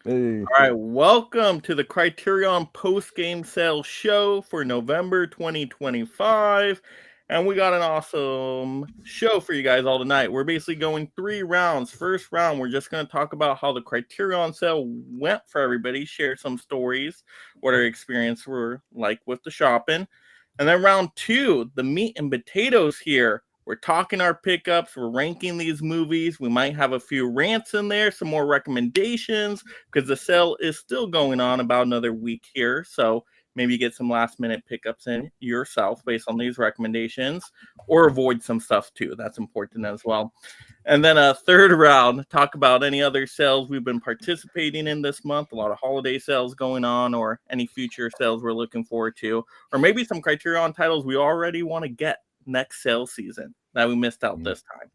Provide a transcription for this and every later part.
Hey. All right, welcome to the Criterion post-game sale show for November 2025. And we got an awesome show for you guys all tonight. We're basically going 3 rounds. First round, we're just going to talk about how the Criterion sale went for everybody, share some stories, what our experience were like with the shopping. And then round 2, the meat and potatoes here. We're talking our pickups. We're ranking these movies. We might have a few rants in there, some more recommendations, because the sale is still going on about another week here. So maybe get some last minute pickups in yourself based on these recommendations, or avoid some stuff too. That's important as well. And then a third round, talk about any other sales we've been participating in this month. A lot of holiday sales going on, or any future sales we're looking forward to, or maybe some Criterion titles we already want to get next sales season that we missed out this time.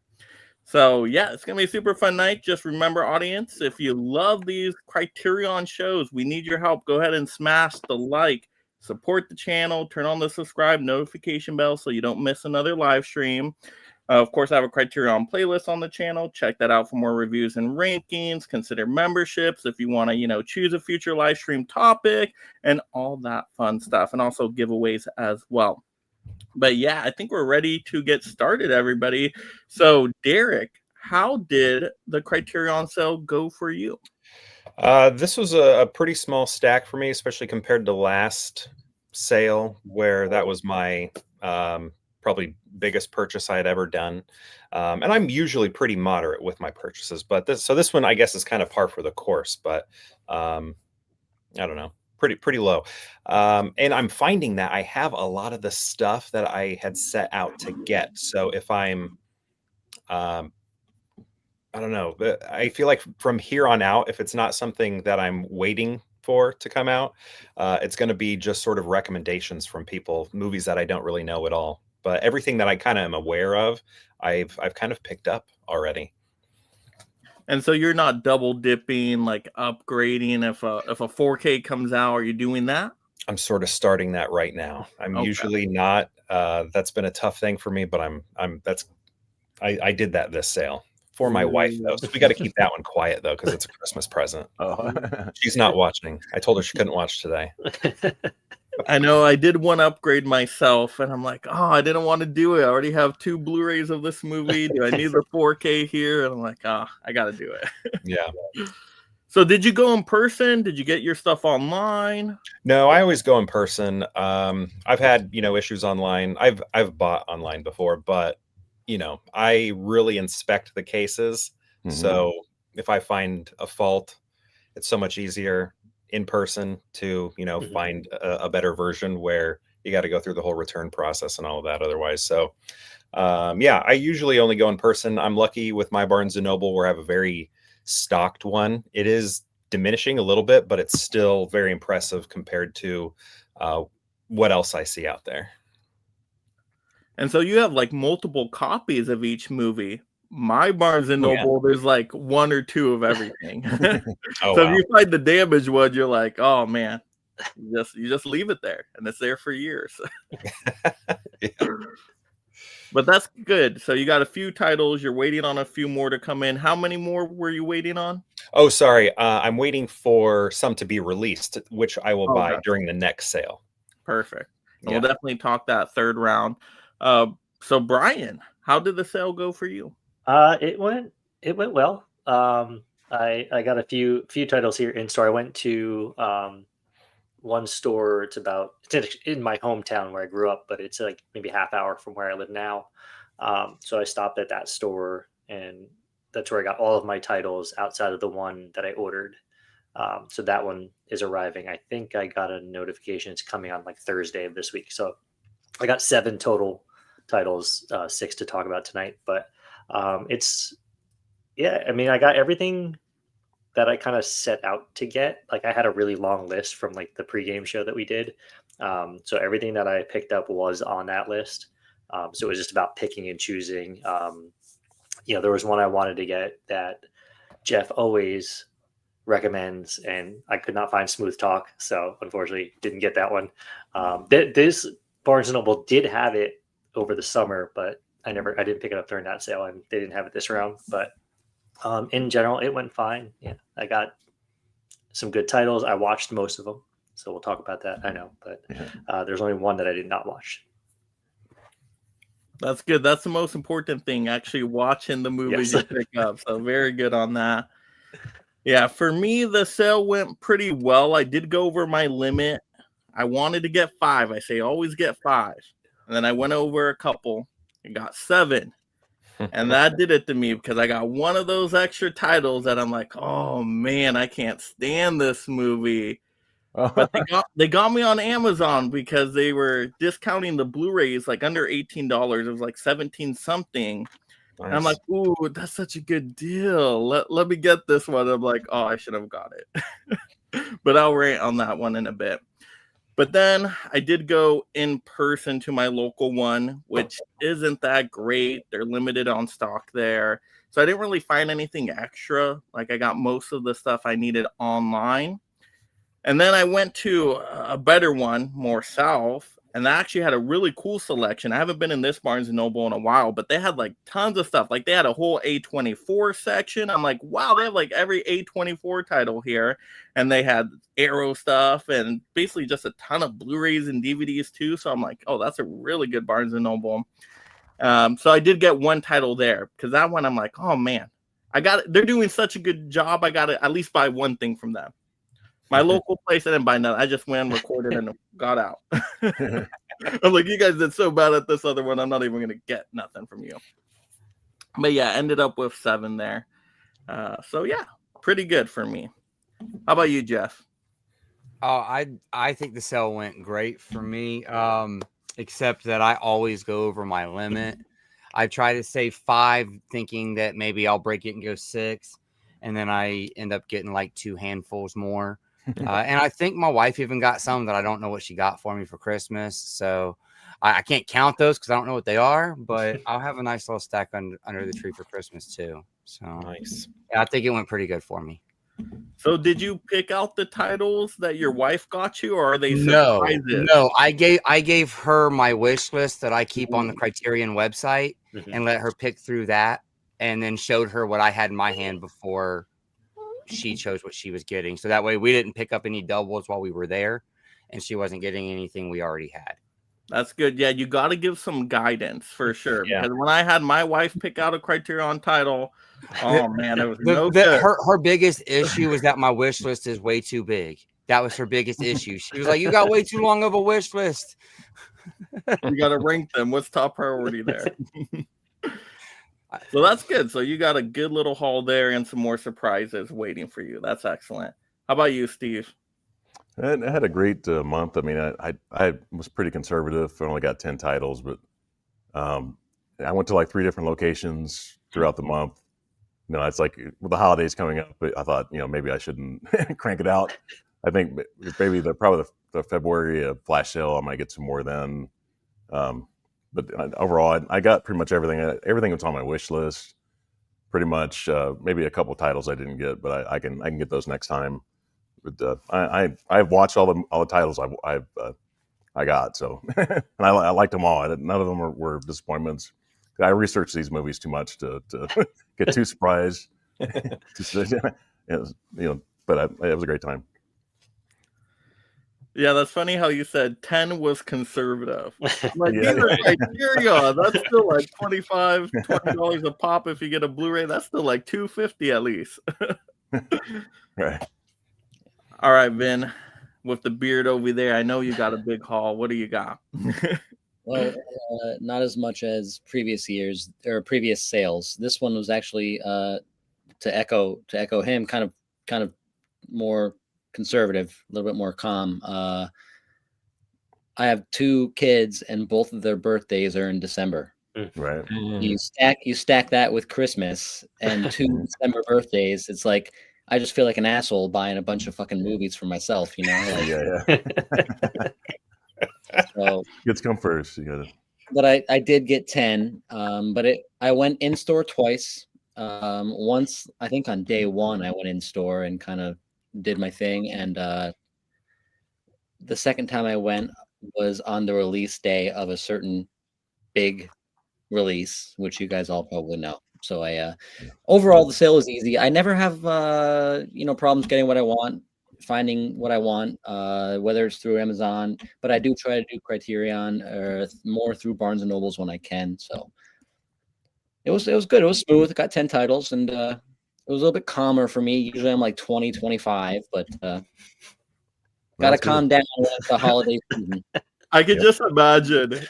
So yeah, it's gonna be a super fun night. Just remember, audience, if you love these Criterion shows, we need your help. Go ahead and smash the like, support the channel, turn on the subscribe notification bell so you don't miss another live stream. Of course, I have a Criterion playlist on the channel. Check that out for more reviews and rankings. Consider memberships if you want to, choose a future live stream topic and all that fun stuff, and also giveaways as well. But yeah, I think we're ready to get started, everybody. So, Derek, how did the Criterion sale go for you? This was a pretty small stack for me, especially compared to last sale, where that was my probably biggest purchase I had ever done. And I'm usually pretty moderate with my purchases, but this one, I guess, is kind of par for the course, but I don't know. Pretty low. And I'm finding that I have a lot of the stuff that I had set out to get. So if I'm, I don't know, I feel like from here on out, if it's not something that I'm waiting for to come out, it's going to be just sort of recommendations from people, movies that I don't really know at all. But everything that I kind of am aware of, I've kind of picked up already. And so you're not double dipping, like upgrading if a 4K comes out. Are you doing that? I'm sort of starting that right now. I'm usually not. That's been a tough thing for me, but I did that this sale for my wife though. So we got to keep that one quiet though, because it's a Christmas present. She's not watching. I told her she couldn't watch today. I know I did one upgrade myself, and I'm like, oh, I didn't want to do it. I already have 2 Blu-rays of this movie. Do I need the 4K here? And I'm like, I got to do it. Yeah. So did you go in person? Did you get your stuff online? No, I always go in person. I've had, issues online. I've bought online before, but, I really inspect the cases. Mm-hmm. So if I find a fault, it's so much easier in person to, find a better version where you got to go through the whole return process and all of that otherwise. So, I usually only go in person. I'm lucky with my Barnes & Noble where I have a very stocked one. It is diminishing a little bit, but it's still very impressive compared to what else I see out there. And so you have like multiple copies of each movie. My Barnes & Noble, there's like 1 or 2 of everything. So if you find the damaged one, you're like, oh man, you just leave it there, and it's there for years. But that's good. So you got a few titles. You're waiting on a few more to come in. How many more were you waiting on? Oh, sorry. I'm waiting for some to be released, which I will buy during the next sale. Perfect. Yeah. We'll definitely talk that third round. So Brian, how did the sale go for you? It went well. I got a few titles here in store. I went to one store. It's in my hometown where I grew up, but it's like maybe half hour from where I live now. So I stopped at that store, and that's where I got all of my titles outside of the one that I ordered. So that one is arriving. I think I got a notification it's coming on like Thursday of this week. So I got 7 total titles, 6 to talk about tonight. But I got everything that I kind of set out to get. Like I had a really long list from like the pregame show that we did. So everything that I picked up was on that list. So it was just about picking and choosing. There was one I wanted to get that Jeff always recommends, and I could not find Smooth Talk. So unfortunately didn't get that one. This Barnes & Noble did have it over the summer, but I didn't pick it up during that sale, and they didn't have it this round. But In general, it went fine. Yeah, I got some good titles. I watched most of them, so we'll talk about that. I know, but there's only one that I did not watch. That's good. That's the most important thing, actually watching the movies Yes. you pick up. So very good on that. Yeah, for me, the sale went pretty well. I did go over my limit. I wanted to get 5. I say always get 5. And then I went over a couple and got 7. And that did it to me because I got one of those extra titles that I'm like, oh man, I can't stand this movie. But they got me on Amazon because they were discounting the Blu-rays like under $18. It was like 17 something. Nice. And I'm like, ooh, that's such a good deal. Let me get this one. I'm like, oh, I should have got it. But I'll rant on that one in a bit. But then I did go in person to my local one, which isn't that great. They're limited on stock there. So I didn't really find anything extra. Like I got most of the stuff I needed online. And then I went to a better one, more south, and they actually had a really cool selection. I haven't been in this Barnes & Noble in a while, but they had like tons of stuff. Like they had a whole A24 section. I'm like, wow, they have like every A24 title here. And they had Arrow stuff and basically just a ton of Blu-rays and DVDs too. So I'm like, oh, that's a really good Barnes & Noble. So I did get one title there because that one I'm like, oh man, I got it. They're doing such a good job. I got to at least buy one thing from them. My local place, I didn't buy nothing. I just went, recorded, and got out. I'm like, you guys did so bad at this other one. I'm not even going to get nothing from you. But yeah, ended up with 7 there. So yeah, pretty good for me. How about you, Jeff? Oh, I think the sale went great for me, except that I always go over my limit. I try to say 5, thinking that maybe I'll break it and go 6, and then I end up getting like 2 handfuls more. And I think my wife even got some that I don't know what she got for me for Christmas. So I can't count those because I don't know what they are, but I'll have a nice little stack under the tree for Christmas too. So Nice. Yeah, I think it went pretty good for me. So did you pick out the titles that your wife got you, or are they No, surprises? no. I gave her my wish list that I keep on the Criterion website and let her pick through that, and then showed her what I had in my hand before she chose what she was getting. So that way we didn't pick up any doubles while we were there, and she wasn't getting anything we already had. That's good. Yeah, you got to give some guidance for sure. Yeah. Because when I had my wife pick out a Criterion title, oh man, it was no good. Her biggest issue was that my wish list is way too big. That was her biggest issue. She was like, "You got way too long of a wish list." You got to rank them. What's top priority there? So that's good. So you got a good little haul there and some more surprises waiting for you. That's excellent. How about you, Steve? I had a great month. I mean, I was pretty conservative. I only got 10 titles, but I went to like 3 different locations throughout the month. You know, it's like with the holidays coming up, I thought, you know, maybe I shouldn't crank it out. I think maybe probably the February flash sale, I might get some more then. But overall, I got pretty much everything. Everything was on my wish list. Pretty much, maybe a couple titles I didn't get, but I can get those next time. But I've watched all the titles I got, so and I liked them all. None of them were disappointments. I researched these movies too much to get too surprised. But it was a great time. Yeah, that's funny how you said 10 was conservative. I'm like, Yeah. these are Criterion. That's still like $20 a pop if you get a Blu-ray. That's still like $250 at least. Right. All right, Vin, with the beard over there, I know you got a big haul. What do you got? Well, not as much as previous years or previous sales. This one was actually to echo him, kind of more conservative, a little bit more calm. I have 2 kids, and both of their birthdays are in December. Right. You stack that with Christmas and 2 December birthdays. It's like I just feel like an asshole buying a bunch of fucking movies for myself, you know? Like, Yeah. so Kids come first. You gotta. but I did get 10. But I went in store twice. Once, I think on day 1, I went in store and kind of did my thing. And the second time I went was on the release day of a certain big release, which you guys all probably know. So I overall the sale is easy. I never have problems getting what I want, finding what I want, whether it's through Amazon, but I do try to do Criterion or more through Barnes and Nobles when I can. So it was good. It was smooth. It got 10 titles, and it was a little bit calmer for me. Usually I'm like 20, 25, but got to calm down when it's the holiday season. I could just imagine,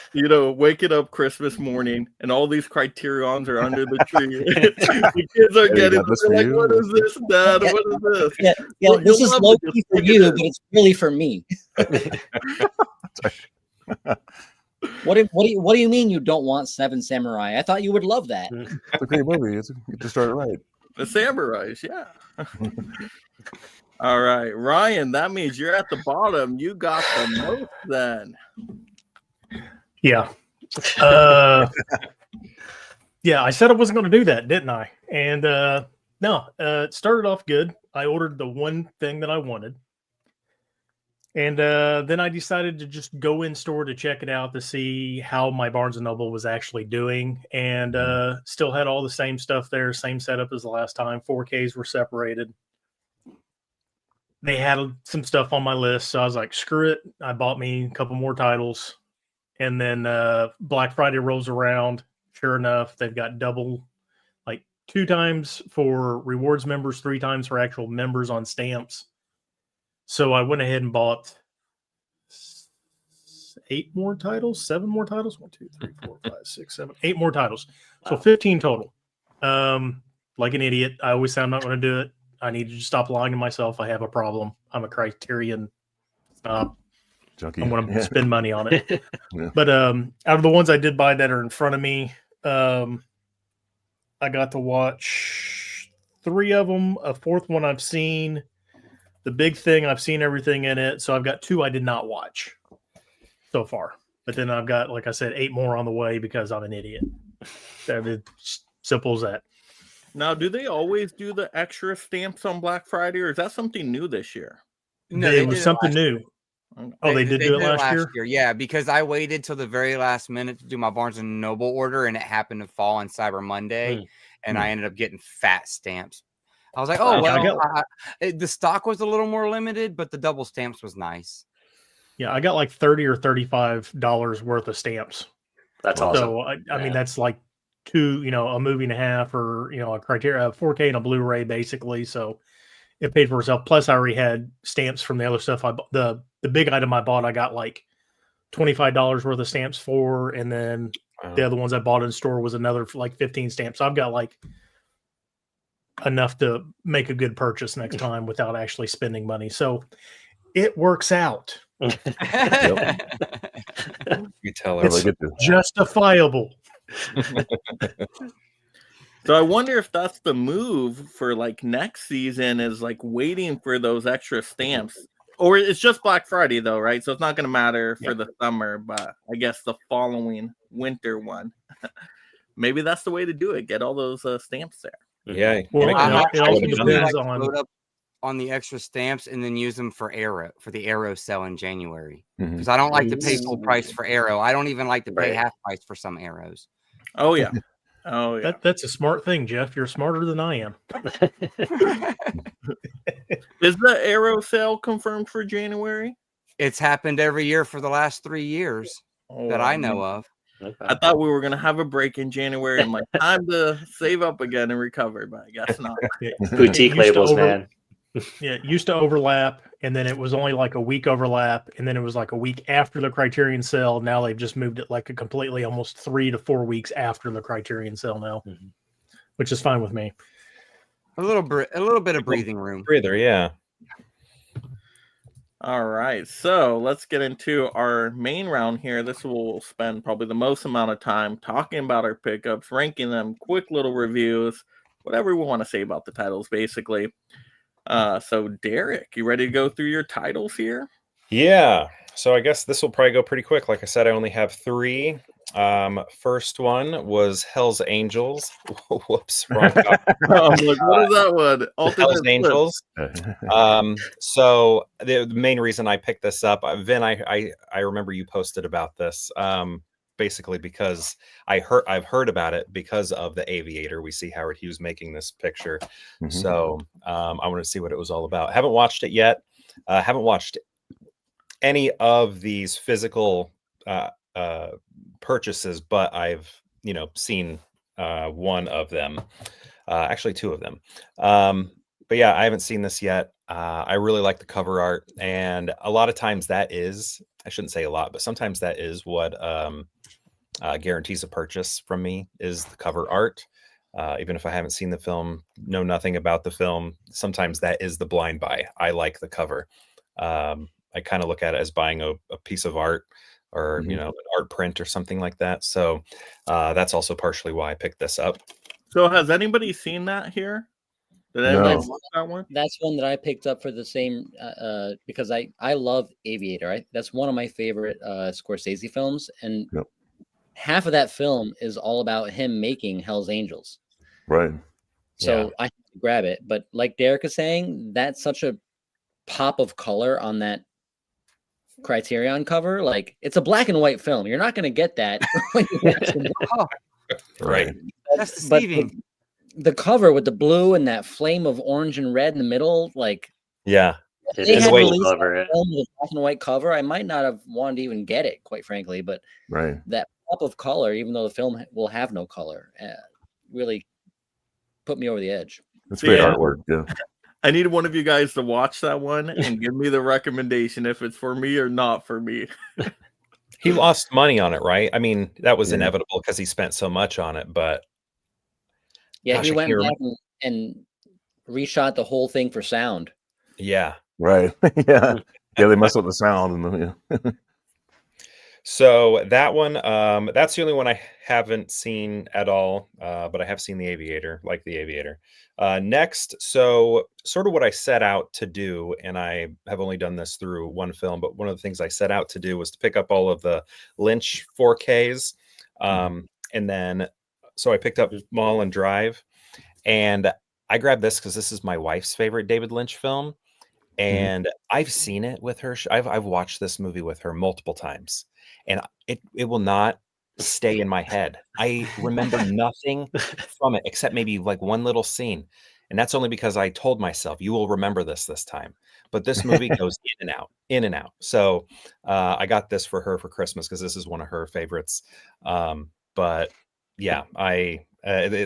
waking up Christmas morning and all these Criterions are under the tree. The kids are getting like, "What is this, Dad? What is this?" Yeah, this is low key for you, but it's really for me. What do you mean you don't want Seven Samurai? I thought you would love that. It's a great movie. It's to start right. The Samurais, yeah. All right, Ryan, that means you're at the bottom. You got the most then. Yeah. Yeah, I said I wasn't going to do that, didn't I? And no, it started off good. I ordered the one thing that I wanted. And then I decided to just go in store to check it out to see how my Barnes & Noble was actually doing. And still had all the same stuff there, same setup as the last time. 4Ks were separated. They had some stuff on my list, so I was like, screw it. I bought me a couple more titles. And then Black Friday rolls around. Sure enough, they've got double, like 2 times for rewards members, 3 times for actual members on stamps. So I went ahead and bought 8 more titles, 7 more titles. 1, 2, 3, 4, 5, 6, 7, 8 more titles. So 15 total. Like an idiot. I always say I'm not going to do it. I need to stop lying to myself. I have a problem. I'm a Criterion snob. Junkie. I'm going to spend money on it. Yeah. But out of the ones I did buy that are in front of me, I got to watch 3 of them. A 4th one I've seen. The Big Thing, I've seen everything in it. So I've got 2 I did not watch so far. But then I've got, like I said, 8 more on the way because I'm an idiot. It's simple as that. Now, do they always do the extra stamps on Black Friday, or is that something new this year? No, it was something new. Oh, they did do it last year? Yeah, because I waited till the very last minute to do my Barnes & Noble order, and it happened to fall on Cyber Monday, and I ended up getting fat stamps. I was like, oh, well, the stock was a little more limited, but the double stamps was nice. Yeah, I got like $30 or $35 worth of stamps. That's awesome. So, I mean, that's like 2, a movie and a half, or, a Criterion, 4K and a Blu-ray, basically. So it paid for itself. Plus, I already had stamps from the other stuff. The big item I bought, I got like $25 worth of stamps for, and then the other ones I bought in store was another like 15 stamps. So I've got like enough to make a good purchase next time without actually spending money. So it works out. You tell her. It's justifiable. So I wonder if that's the move for like next season, is like waiting for those extra stamps, or it's just Black Friday though, right? So it's not going to matter for the summer, but I guess the following winter one, maybe that's the way to do it. Get all those stamps there. Yeah. Well, it also depends on on the extra stamps and then use them for the Arrow sale in January, because I don't like to pay full price for Arrow. I don't even like to pay half price for some Arrows. Oh yeah. Oh yeah. That's a smart thing, Jeff. You're smarter than I am. Is the Arrow sale confirmed for January? It's happened every year for the last 3 years that I know of. I thought we were going to have a break in January and like time to save up again and recover, but I guess not. Boutique labels, man. Yeah, it used to overlap, and then it was only like a week overlap, and then it was like a week after the Criterion sale. Now they've just moved it like a completely almost 3 to 4 weeks after the Criterion sale now, which is fine with me. A little bit of breathing room. Breather, yeah. All right, so let's get into our main round here. This will spend probably the most amount of time talking about our pickups, ranking them, quick little reviews, whatever we want to say about the titles, basically. So Derek, you ready to go through your titles here? Yeah. So I guess this will probably go pretty quick. Like I said, I only have 3. First one was Hell's Angels. Whoops, wrong copy. I'm like, what is that one? Hell's Angels. So the main reason I picked this up, Vin, I remember you posted about this. basically because I've heard about it because of The Aviator. We see Howard Hughes making this picture. So I wanted to see what it was all about. Haven't watched it yet. Haven't watched any of these physical purchases, but I've seen one of them, actually two of them. But yeah, I haven't seen this yet. I really like the cover art, and a lot of times I shouldn't say a lot, but sometimes that is what guarantees a purchase from me, is the cover art. Even if I haven't seen the film, know nothing about the film, sometimes that is the blind buy. I like the cover. I kind of look at it as buying a piece of art, or an art print or something like that. So that's also partially why I picked this up. So has anybody seen that here? Did anyone watch that one? That's one that I picked up for the same because I love Aviator. That's one of my favorite Scorsese films, and half of that film is all about him making Hell's Angels. Right. So I have to grab it. But like Derek is saying, that's such a pop of color on that Criterion cover. Like, it's a black and white film. You're not going to get that when you watch the movie. Right. That's deceiving. The cover with the blue and that flame of orange and red in the middle, like, yeah, they had released a film with a black and white cover, I might not have wanted to even get it, quite frankly. But that pop of color, even though the film will have no color, really put me over the edge. It's great artwork. Yeah. I need one of you guys to watch that one and give me the recommendation if it's for me or not for me. He lost money on it, right? I mean, that was inevitable because he spent so much on it, but he went back and reshot the whole thing for sound. Yeah. Right. Yeah, they messed up the sound. So that one, that's the only one I haven't seen at all, but I have seen The Aviator, like The Aviator. Next, so sort of what I set out to do, and I have only done this through one film, but one of the things I set out to do was to pick up all of the Lynch 4Ks. And then, so I picked up Mulholland Drive, and I grabbed this because this is my wife's favorite David Lynch film. And I've seen it with her. I've watched this movie with her multiple times, and it will not stay in my head. I remember nothing from it except maybe like one little scene, and that's only because I told myself, you will remember this time. But this movie goes in and out. So I got this for her for Christmas because this is one of her favorites. But yeah,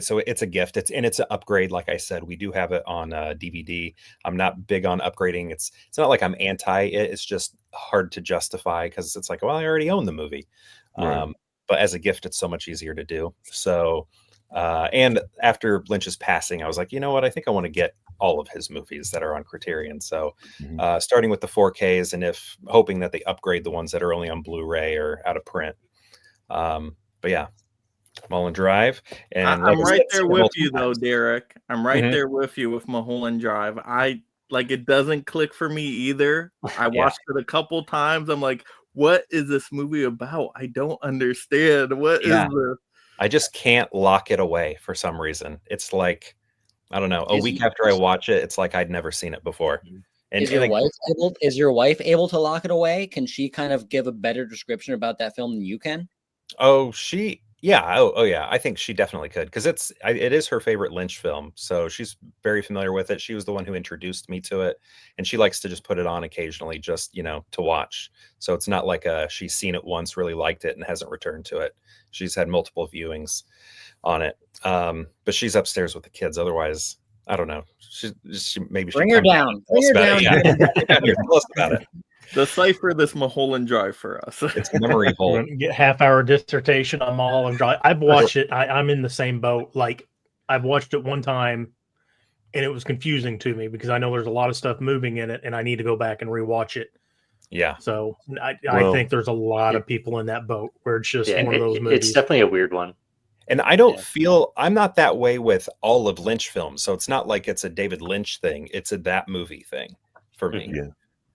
so it's a gift. It's an upgrade. Like I said, we do have it on DVD. I'm not big on upgrading. It's not like I'm anti it. It's just hard to justify because it's like, well, I already own the movie. Right. But as a gift, it's so much easier to do. So, and after Lynch's passing, I was like, you know what? I think I want to get all of his movies that are on Criterion. So starting with the 4Ks, and hoping that they upgrade the ones that are only on Blu-ray or out of print. But yeah. Mulholland Drive, and I'm right there with you though, Derek. I'm right there with you with Mulholland Drive. It doesn't click for me either. I watched it a couple times. I'm like, what is this movie about? I don't understand. What is this? I just can't lock it away for some reason. It's like, I don't know, a week after I watch it, it's like I'd never seen it before. And is your wife able to lock it away? Can she kind of give a better description about that film than you can? Oh, yeah. Oh, yeah. I think she definitely could, because it is her favorite Lynch film. So she's very familiar with it. She was the one who introduced me to it, and she likes to just put it on occasionally, just, to watch. So it's not like she's seen it once, really liked it, and hasn't returned to it. She's had multiple viewings on it. But she's upstairs with the kids. Otherwise, I don't know. She bring her down. Bring her down. Tell us about it. Decipher this Mulholland Drive for us. It's memory hole. Get half-hour dissertation on Mulholland Drive. I've watched it. I'm in the same boat. Like, I've watched it one time, and it was confusing to me because I know there's a lot of stuff moving in it, and I need to go back and rewatch it. Yeah. So I think there's a lot of people in that boat where it's just one of those movies. It's definitely a weird one. And I don't feel, I'm not that way with all of Lynch films. So it's not like it's a David Lynch thing. It's a that movie thing for me. Yeah.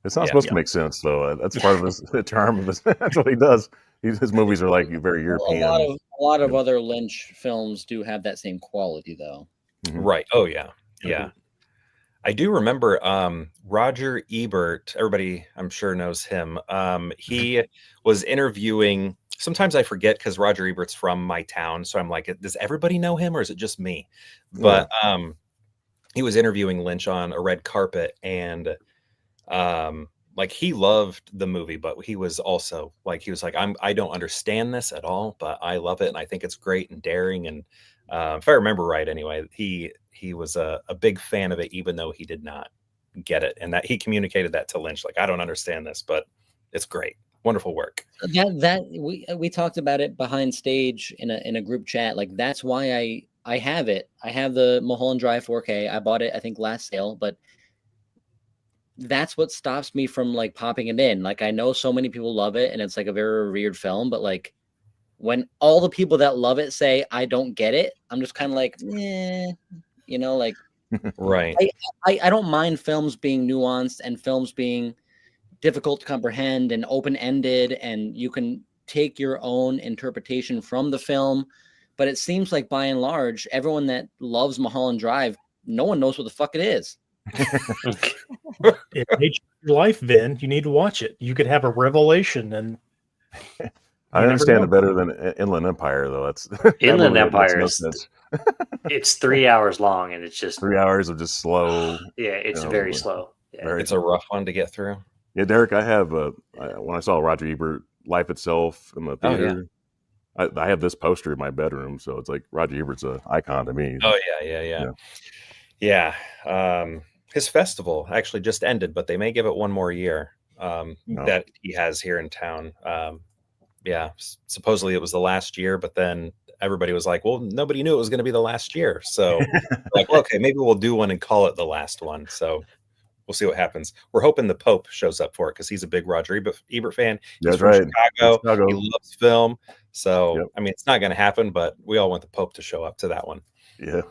It's not supposed to make sense, though. That's part of the charm of this. That's what he does. His movies are like very European. A lot of other Lynch films do have that same quality, though. Right. Oh, yeah. Yeah. I do remember Roger Ebert. Everybody, I'm sure, knows him. He was interviewing. Sometimes I forget because Roger Ebert's from my town, so I'm like, does everybody know him or is it just me? But he was interviewing Lynch on a red carpet, and like he loved the movie, but he was also like, I don't understand this at all, but I love it and I think it's great and daring. And if I remember right, anyway, he was a big fan of it, even though he did not get it, and that he communicated that to Lynch, like, I don't understand this, but it's great, wonderful work. That we talked about it behind stage in a group chat. Like, that's why I have it. I have the Mulholland Drive 4K. I bought it, I think, last sale, but that's what stops me from like popping it in. Like, I know so many people love it and it's like a very revered film, but like when all the people that love it say I don't get it, I'm just kind of like, you know, like Right. I don't mind films being nuanced and films being difficult to comprehend and open-ended, and you can take your own interpretation from the film. But it seems like by and large, everyone that loves Mulholland Drive, no one knows what the fuck it is. It made your life, Vin. You need to watch it. You could have a revelation, and I understand it better than Inland Empire, though. That's Inland that Empire makes no sense. It's 3 hours long, and it's just 3 hours of just slow. Yeah, it's very slow. Yeah. It's a rough one to get through. Yeah, Derek, I have when I saw Roger Ebert Life Itself in the theater, I have this poster in my bedroom, so it's like Roger Ebert's an icon to me. Oh yeah. His festival actually just ended, but they may give it one more year that he has here in town. Supposedly it was the last year, but then everybody was like, well, nobody knew it was going to be the last year, so like, well, okay, maybe we'll do one and call it the last one. So we'll see what happens. We're hoping the Pope shows up for it because he's a big Roger Ebert fan. He's from Chicago. He loves film. So, I mean, it's not going to happen, but we all want the Pope to show up to that one. Yeah.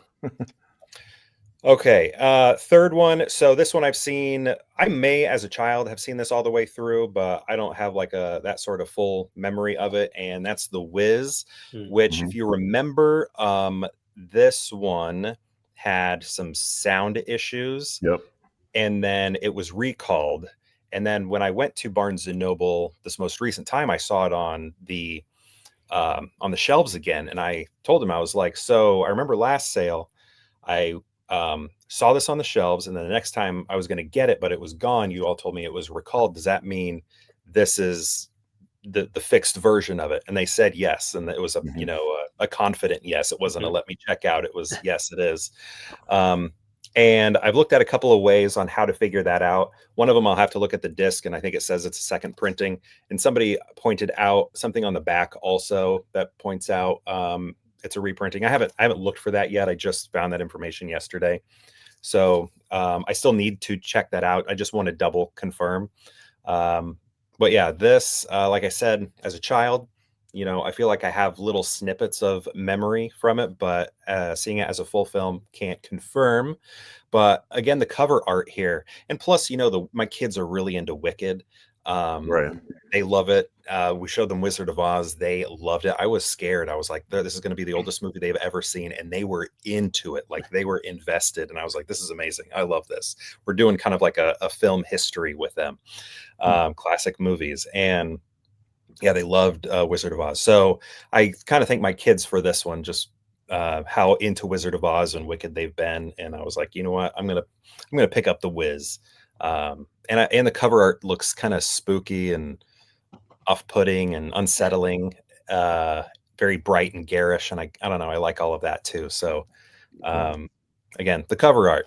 Okay. Third one. So this one I've seen. I may, as a child, have seen this all the way through, but I don't have like that sort of full memory of it. And that's The Wiz, which, if you remember, this one had some sound issues. Yep. And then it was recalled. And then when I went to Barnes and Noble this most recent time, I saw it on the shelves again. And I told him, I was like, so I remember last sale, I saw this on the shelves, and then the next time I was going to get it, but it was gone. You all told me it was recalled. Does that mean this is the fixed version of it? And they said yes. And it was a confident yes. It wasn't a let me check out. It was yes, it is. And I've looked at a couple of ways on how to figure that out. One of them, I'll have to look at the disc, and I think it says it's a second printing. And somebody pointed out something on the back also that points out it's a reprinting. I haven't looked for that yet. I just found that information yesterday. So I still need to check that out. I just want to double confirm. But yeah, this, like I said, as a child, I feel like I have little snippets of memory from it, but seeing it as a full film, can't confirm. But again, the cover art here, and plus, my kids are really into Wicked. Right. They love it. We showed them Wizard of Oz. They loved it. I was scared. I was like, this is going to be the oldest movie they've ever seen. And they were into it. Like, they were invested. And I was like, this is amazing. I love this. We're doing kind of like a film history with them. Classic movies. And yeah, they loved Wizard of Oz. So I kind of thank my kids for this one, just how into Wizard of Oz and Wicked they've been. And I was like, you know what? I'm gonna pick up The Wiz. And the cover art looks kind of spooky and off-putting and unsettling, very bright and garish. And I don't know, I like all of that too. So again, the cover art,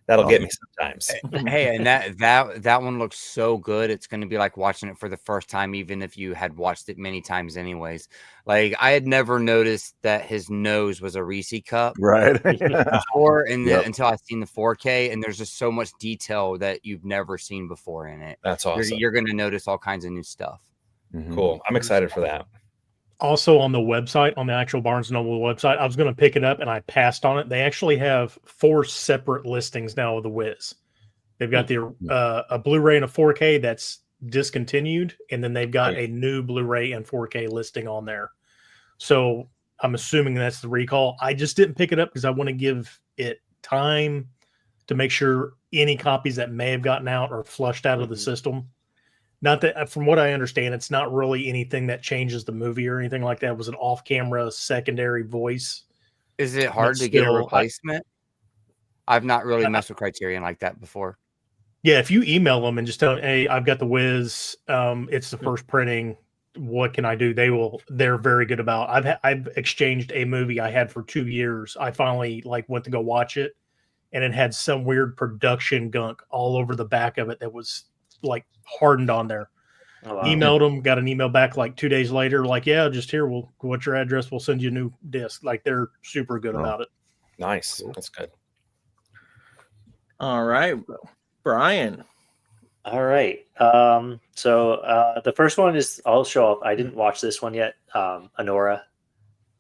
that'll get me sometimes. Hey, and that one looks so good. It's going to be like watching it for the first time, even if you had watched it many times anyways. Like, I had never noticed that his nose was a Reese cup right before, until I seen the 4K, and there's just so much detail that you've never seen before in it. That's awesome. You're going to notice all kinds of new stuff. Cool. I'm excited for that. Also, on the website, on the actual Barnes & Noble website, I was going to pick it up and I passed on it. They actually have 4 separate listings now of The Wiz. They've got a Blu-ray and a 4K that's discontinued, and then they've got a new Blu-ray and 4K listing on there. So I'm assuming that's the recall. I just didn't pick it up because I want to give it time to make sure any copies that may have gotten out are flushed out of the system. Not that, from what I understand, it's not really anything that changes the movie or anything like that. It was an off-camera secondary voice. Is it hard to get a still, replacement? I've not really messed with Criterion like that before. Yeah, if you email them and just tell them, hey, I've got the Wiz, it's the first printing, what can I do? They're very good about. I've exchanged a movie I had for 2 years. I finally went to go watch it, and it had some weird production gunk all over the back of it that was hardened on there. Oh, wow. Emailed them, got an email back 2 days later, yeah, just here, what's your address? We'll send you a new disc. They're super good about it. Nice. That's good. All right, Brian. All right. So the first one is, I'll show off. I didn't watch this one yet. Anora.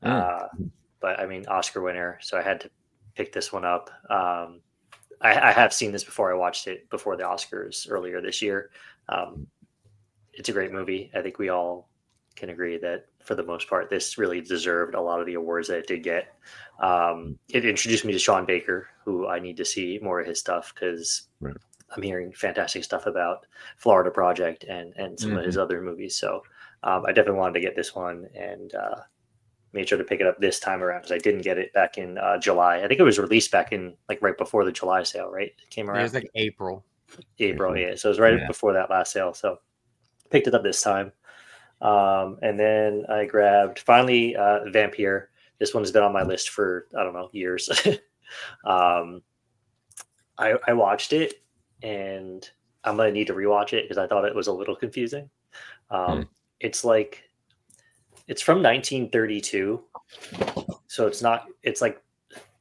But I mean, Oscar winner. So I had to pick this one up. I have seen this before. I watched it before the Oscars earlier this year. It's a great movie. I think we all can agree that for the most part, this really deserved a lot of the awards that it did get. It introduced me to Sean Baker, who I need to see more of his stuff because I'm hearing fantastic stuff about Florida Project and some of his other movies. So I definitely wanted to get this one and made sure to pick it up this time around because I didn't get it back in July. I think it was released back in right before the July sale, right? It came around. It was April. April, yeah. So it was right before that last sale. So picked it up this time. And then I grabbed finally Vampire. This one's been on my list for, I don't know, years. I watched it and I'm going to need to rewatch it because I thought it was a little confusing. It's from 1932. So it's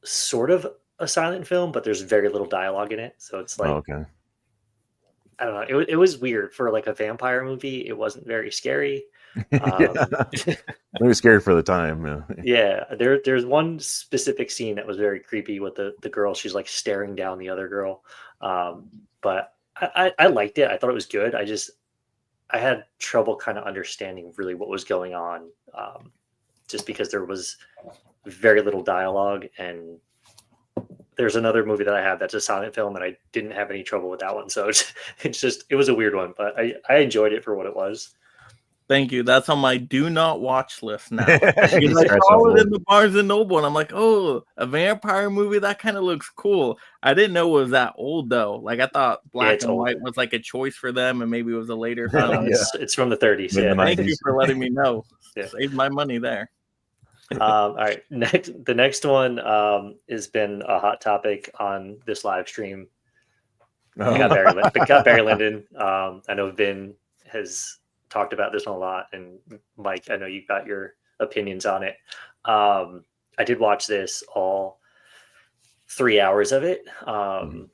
sort of a silent film, but there's very little dialogue in it. So it's okay. I don't know. It was weird for a vampire movie. It wasn't very scary. Maybe scary for the time. Yeah. There's one specific scene that was very creepy with the girl. She's staring down the other girl. But I liked it. I thought it was good. I had trouble kind of understanding really what was going on, just because there was very little dialogue. And there's another movie that I have that's a silent film, and I didn't have any trouble with that one. So it was a weird one, but I enjoyed it for what it was. Thank you. That's on my do not watch list now. I saw it in the Barnes and Noble, and I'm like, oh, a vampire movie? That kind of looks cool. I didn't know it was that old, though. I thought black and white was a choice for them, and maybe it was a later film. It's from the 30s. Yeah. Thank you for letting me know. Saved my money there. All right. The next one has been a hot topic on this live stream. Got Barry Lyndon. I know Vin has talked about this one a lot, and Mike, I know you've got your opinions on it. I did watch this all 3 hours of it. I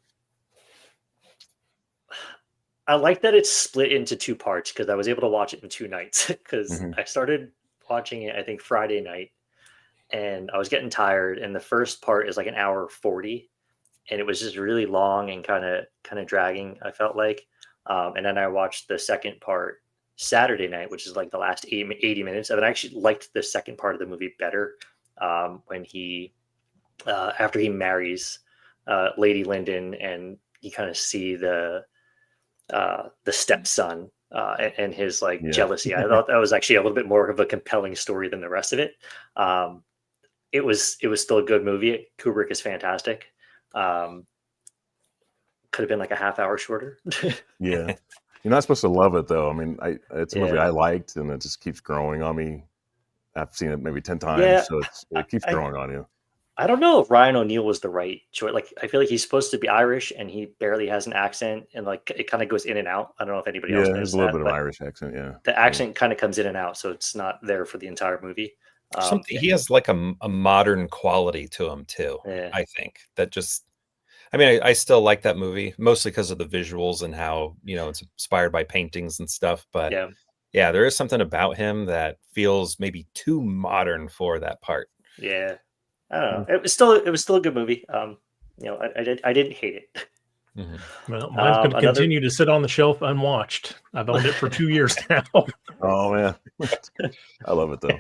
like that it's split into two parts because I was able to watch it in 2 nights because I started watching it, I think, Friday night, and I was getting tired. And the first part is an hour 40, and it was just really long and kind of dragging, I felt like. And then I watched the second part Saturday night, which is the last 80 minutes. And I actually liked the second part of the movie better when he, after he marries Lady Lyndon, and you kind of see the stepson and his jealousy. I thought that was actually a little bit more of a compelling story than the rest of it. It was still a good movie. Kubrick is fantastic. Could have been a half hour shorter. Yeah. You're not supposed to love it, though. I mean, it's a movie I liked, and it just keeps growing on me. I've seen it maybe 10 times, so it keeps growing on you. I don't know if Ryan O'Neal was the right choice. I feel like he's supposed to be Irish, and he barely has an accent, and it kind of goes in and out. I don't know if anybody else knows that. There's a little bit of Irish accent, The accent kind of comes in and out, so it's not there for the entire movie. He has a modern quality to him, too, I think. That just... I mean, I still like that movie, mostly because of the visuals and how, it's inspired by paintings and stuff. But yeah, there is something about him that feels maybe too modern for that part. Yeah. I don't know. It was still a good movie. I didn't hate it. Well, mine's going to continue to sit on the shelf unwatched. I've owned it for 2 years now. Oh, man. I love it, though.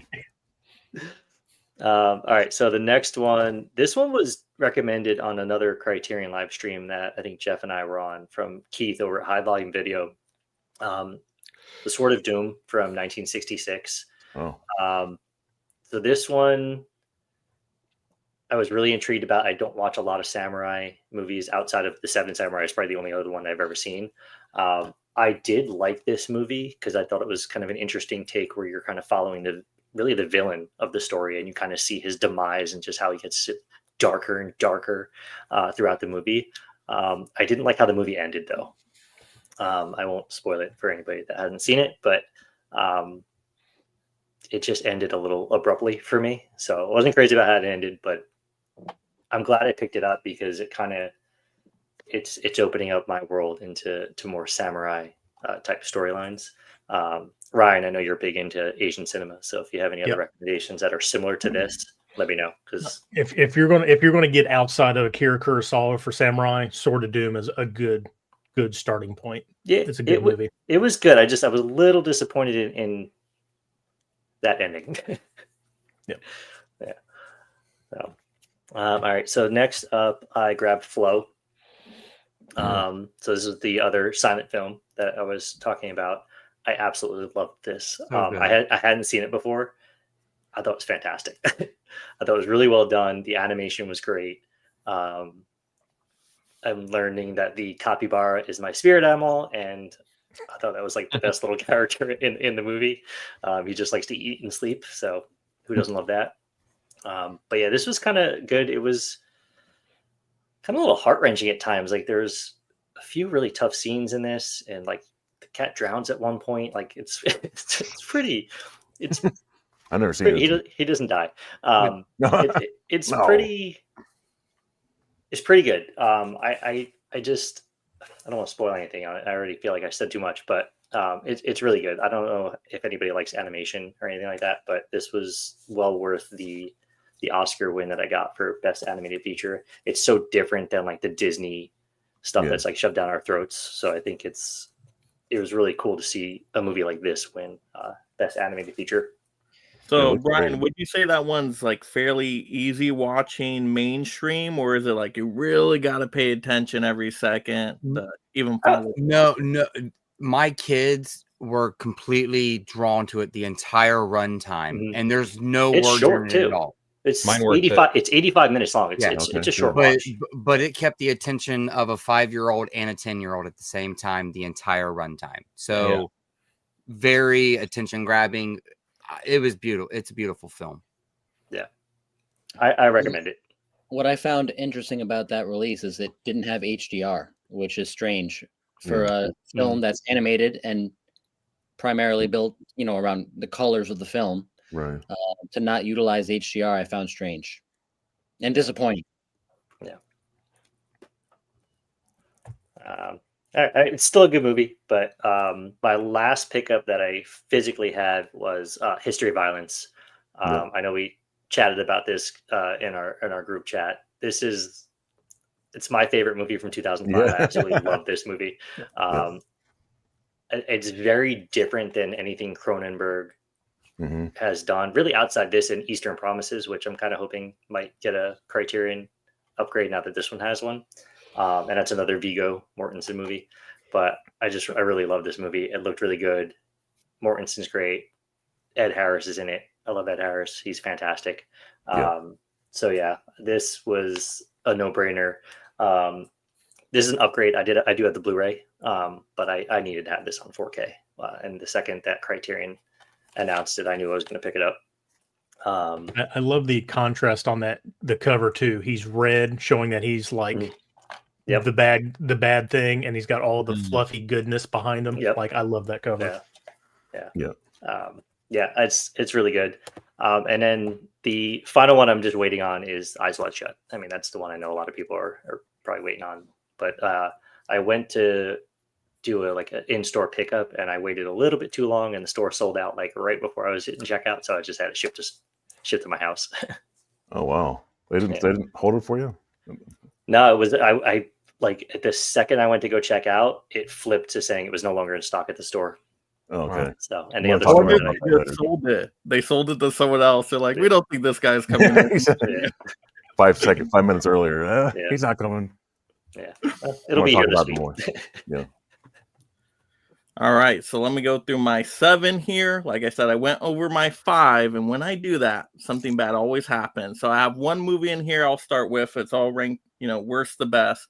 All right. So the next one, this one was recommended on another Criterion live stream that I think Jeff and I were on from Keith over at High Volume Video. The Sword of Doom from 1966. Oh, So this one I was really intrigued about. I don't watch a lot of samurai movies outside of The Seven Samurai. It's probably the only other one I've ever seen. I did like this movie because I thought it was kind of an interesting take where you're kind of following the villain of the story, and you kind of see his demise and just how he gets darker and darker throughout the movie. I didn't like how the movie ended, though. I won't spoil it for anybody that hasn't seen it, but it just ended a little abruptly for me. So I wasn't crazy about how it ended, but I'm glad I picked it up because it kind of it's opening up my world into more samurai type storylines. Ryan, I know you're big into Asian cinema, so if you have any other recommendations that are similar to this, let me know. Because if you're gonna get outside of Akira Kurosawa for samurai, Sword of Doom is a good starting point. Yeah, it's a good movie. It was good. I was a little disappointed in that ending. Yeah. So, all right. So next up, I grabbed Flow. So this is the other silent film that I was talking about. I absolutely loved this. I hadn't seen it before. I thought it was fantastic. I thought it was really well done. The animation was great. I'm learning that the capybara is my spirit animal, and I thought that was like the best little character in the movie. He just likes to eat and sleep, so who doesn't love that? But yeah, this was kind of good. It was kind of a little heart-wrenching at times. Like there's a few really tough scenes in this, and like the cat drowns at one point. Like it's pretty. I've never seen it. He doesn't die. It's pretty. It's pretty good. I don't want to spoil anything on it. I already feel like I said too much, but it's really good. I don't know if anybody likes animation or anything like that, but this was well worth the Oscar win that I got for Best Animated Feature. It's so different than like the Disney stuff that's like shoved down our throats. So I think it was really cool to see a movie like this win Best Animated Feature. So, Brian, would you say that one's like fairly easy watching mainstream, or is it like you really got to pay attention every second to even follow? No. My kids were completely drawn to it the entire runtime, and there's no it's words short in it too. at all. It's 85. It's 85 minutes long. It's a short watch. But it kept the attention of a 5-year-old and a 10-year-old at the same time the entire runtime. So very attention grabbing. It was beautiful. It's a beautiful film. Yeah, I recommend it. What I found interesting about that release is it didn't have HDR, which is strange for a film that's animated and primarily built, around the colors of the film. Right. To not utilize HDR, I found strange and disappointing. Yeah. It's still a good movie, but my last pickup that I physically had was History of Violence. I know we chatted about this in our group chat. It's my favorite movie from 2005. I absolutely love this movie. It's very different than anything Cronenberg has done, really outside this and Eastern Promises, which I'm kind of hoping might get a Criterion upgrade now that this one has one. And that's another Viggo Mortensen movie. But I really love this movie. It looked really good. Mortensen's great. Ed Harris is in it. I love Ed Harris. He's fantastic. So yeah, this was a no-brainer. This is an upgrade. I do have the Blu-ray, but I needed to have this on 4K. And the second that Criterion announced it, I knew I was going to pick it up. I love the contrast on the cover too. He's red, showing that he's like the bad thing, and he's got all the fluffy goodness behind him. Like I love that cover. It's really good. And then the final one I'm just waiting on is Eyes Wide Shut. I mean, that's the one I know a lot of people are probably waiting on. But I went to do an in-store pickup, and I waited a little bit too long, and the store sold out like right before I was hitting checkout. So I just had it shipped to my house. Oh wow! They didn't hold it for you? No, it was I like at the second I went to go check out, it flipped to saying it was no longer in stock at the store. Oh, okay. So and the other store sold it. They sold it to someone else. They're like, we don't think this guy's coming in. 5 minutes earlier. Yeah. He's not coming. Yeah, I it'll wanna be talk here this about it week. more. Yeah. All right, so let me go through my 7 here. Like I said, I went over my 5, and when I do that, something bad always happens. So I have one movie in here I'll start with. It's all ranked, worst to best.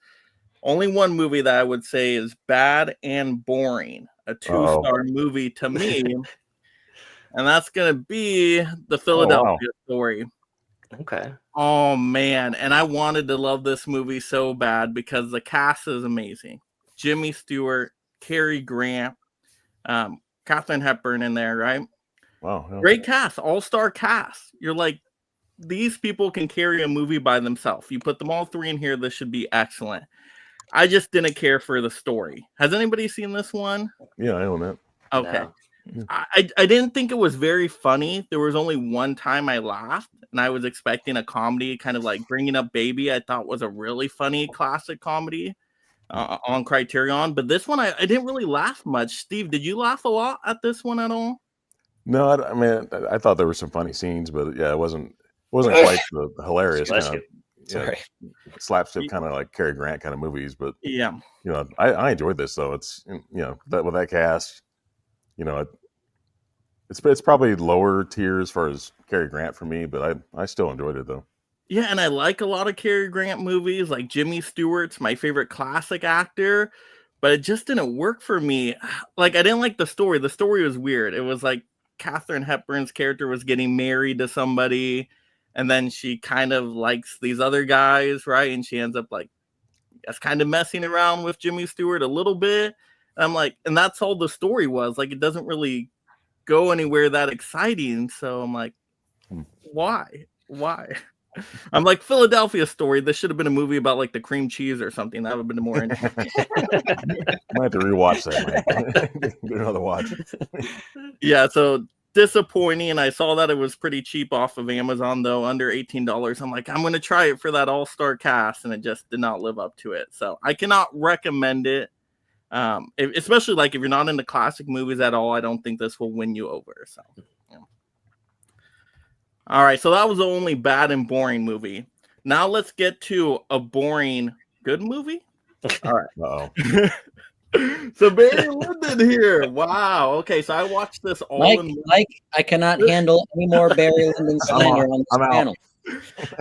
Only one movie that I would say is bad and boring. A 2-star movie to me, and that's going to be The Philadelphia Story. Okay. Oh, man, and I wanted to love this movie so bad because the cast is amazing. Jimmy Stewart, Cary Grant, Katharine Hepburn in there, right? Wow. Yeah. Great cast, all-star cast. You're like, these people can carry a movie by themselves. You put them all 3 in here, this should be excellent. I just didn't care for the story. Has anybody seen this one? Yeah, I own that. Okay. No. I didn't think it was very funny. There was only one time I laughed, and I was expecting a comedy, kind of like Bringing Up Baby. I thought was a really funny classic comedy on Criterion. But this one, I didn't really laugh much. Steve, did you laugh a lot at this one at all? No, I mean, I thought there were some funny scenes, but yeah, it wasn't quite the hilarious Bless kind you. of Sorry. slapstick kind of like Cary Grant kind of movies. But Yeah. I enjoyed this though. It's that with that cast, it's probably lower tier as far as Cary Grant for me, but I still enjoyed it though. Yeah, and I like a lot of Cary Grant movies. Like Jimmy Stewart's my favorite classic actor, but it just didn't work for me. Like I didn't like the story. The story was weird. It was like Katharine Hepburn's character was getting married to somebody, and then she kind of likes these other guys, right? And she ends up like kind of messing around with Jimmy Stewart a little bit. And I'm like, and that's all the story was. Like it doesn't really go anywhere that exciting. So I'm like, why? I'm like, Philadelphia Story. This should have been a movie about like the cream cheese or something. That would have been more interesting. Might have to rewatch that. Get another watch. Yeah, so disappointing. And I saw that it was pretty cheap off of Amazon, though, under $18. I'm like, I'm going to try it for that all-star cast, and it just did not live up to it. So I cannot recommend it. Especially like if you're not into classic movies at all, I don't think this will win you over. So, yeah. All right, so that was the only bad and boring movie. Now let's get to a boring good movie. All right. Uh-oh. So Barry Lyndon here. Wow. Okay, so I watched this all Mike, I cannot handle any more Barry Lyndon slander on this channel.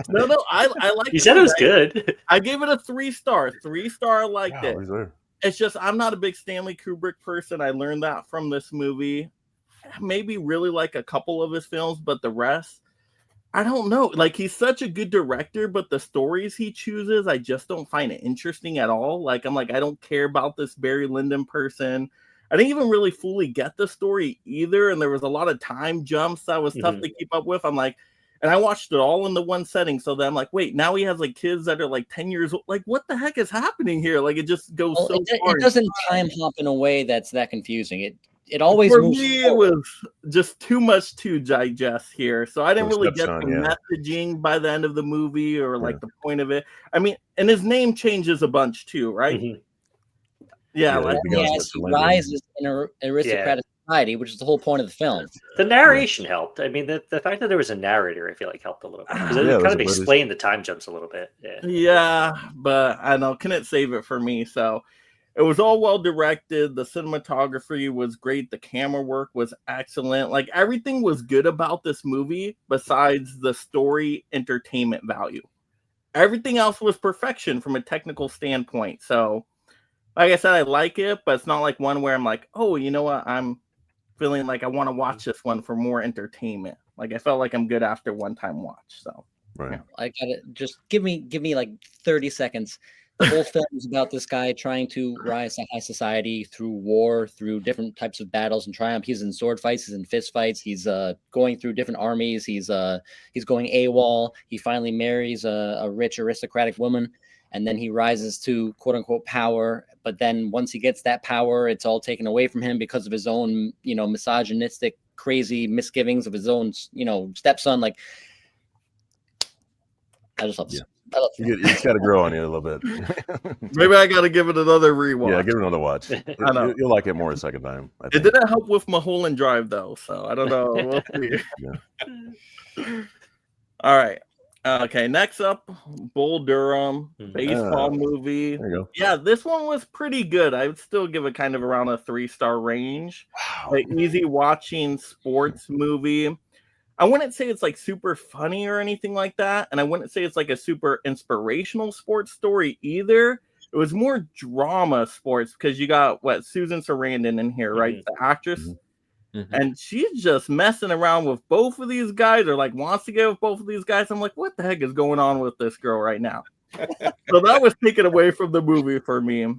No, I like. You said it was good. I gave it a 3-star. 3-star. I liked it. There. It's just I'm not a big Stanley Kubrick person. I learned that from this movie. Maybe really like a couple of his films, but the rest, I don't know. Like he's such a good director, but the stories he chooses, I just don't find it interesting at all. Like I'm like, I don't care about this Barry Lyndon person. I didn't even really fully get the story either, and there was a lot of time jumps that was tough to keep up with. I'm like, and I watched it all in the one setting, so then I'm like, wait, now he has like kids that are like 10 years old. Like, what the heck is happening here? Like, it just goes so far. It doesn't time hop in a way that's that confusing. It always for moves me forward. it was just too much to digest here, so I didn't really get the messaging by the end of the movie or like the point of it. I mean, and his name changes a bunch too, right? Yeah, like he rises in an aristocratic society, which is the whole point of the film. The narration helped. I mean, the fact that there was a narrator, I feel like helped a little bit because it kind of explained the time jumps a little bit. Yeah, but I know couldn't save it for me, so. It was all well directed. The cinematography was great. The camera work was excellent. Like everything was good about this movie besides the story entertainment value. Everything else was perfection from a technical standpoint. So, like I said, I like it, but it's not like one where I'm like, oh, you know what? I'm feeling like I want to watch this one for more entertainment. Like I felt like I'm good after one-time watch. So, right. I gotta just give me like 30 seconds. The whole film is about this guy trying to rise to high society through war, through different types of battles and triumph. He's in sword fights, he's in fist fights, he's going through different armies, he's going AWOL. He finally marries a rich aristocratic woman, and then he rises to quote unquote power. But then once he gets that power, it's all taken away from him because of his own, misogynistic, crazy misgivings of his own, stepson. Like, I just love this. It's got to grow on you a little bit. Maybe I got to give it another rewatch. Yeah, give it another watch. I know. You'll like it more the second time. It didn't help with Mulholland Drive, though, so I don't know. We'll see. Yeah. All right. Okay, next up, Bull Durham, baseball movie. There you go. Yeah, this one was pretty good. I would still give it kind of around a 3-star range. Wow. Like easy watching sports movie. I wouldn't say it's like super funny or anything like that, and I wouldn't say it's like a super inspirational sports story either. It was more drama sports because you got Susan Sarandon in here, right? The actress. And she's just messing around with both of these guys, or like wants to get with both of these guys. I'm like, what the heck is going on with this girl right now? So that was taken away from the movie for me.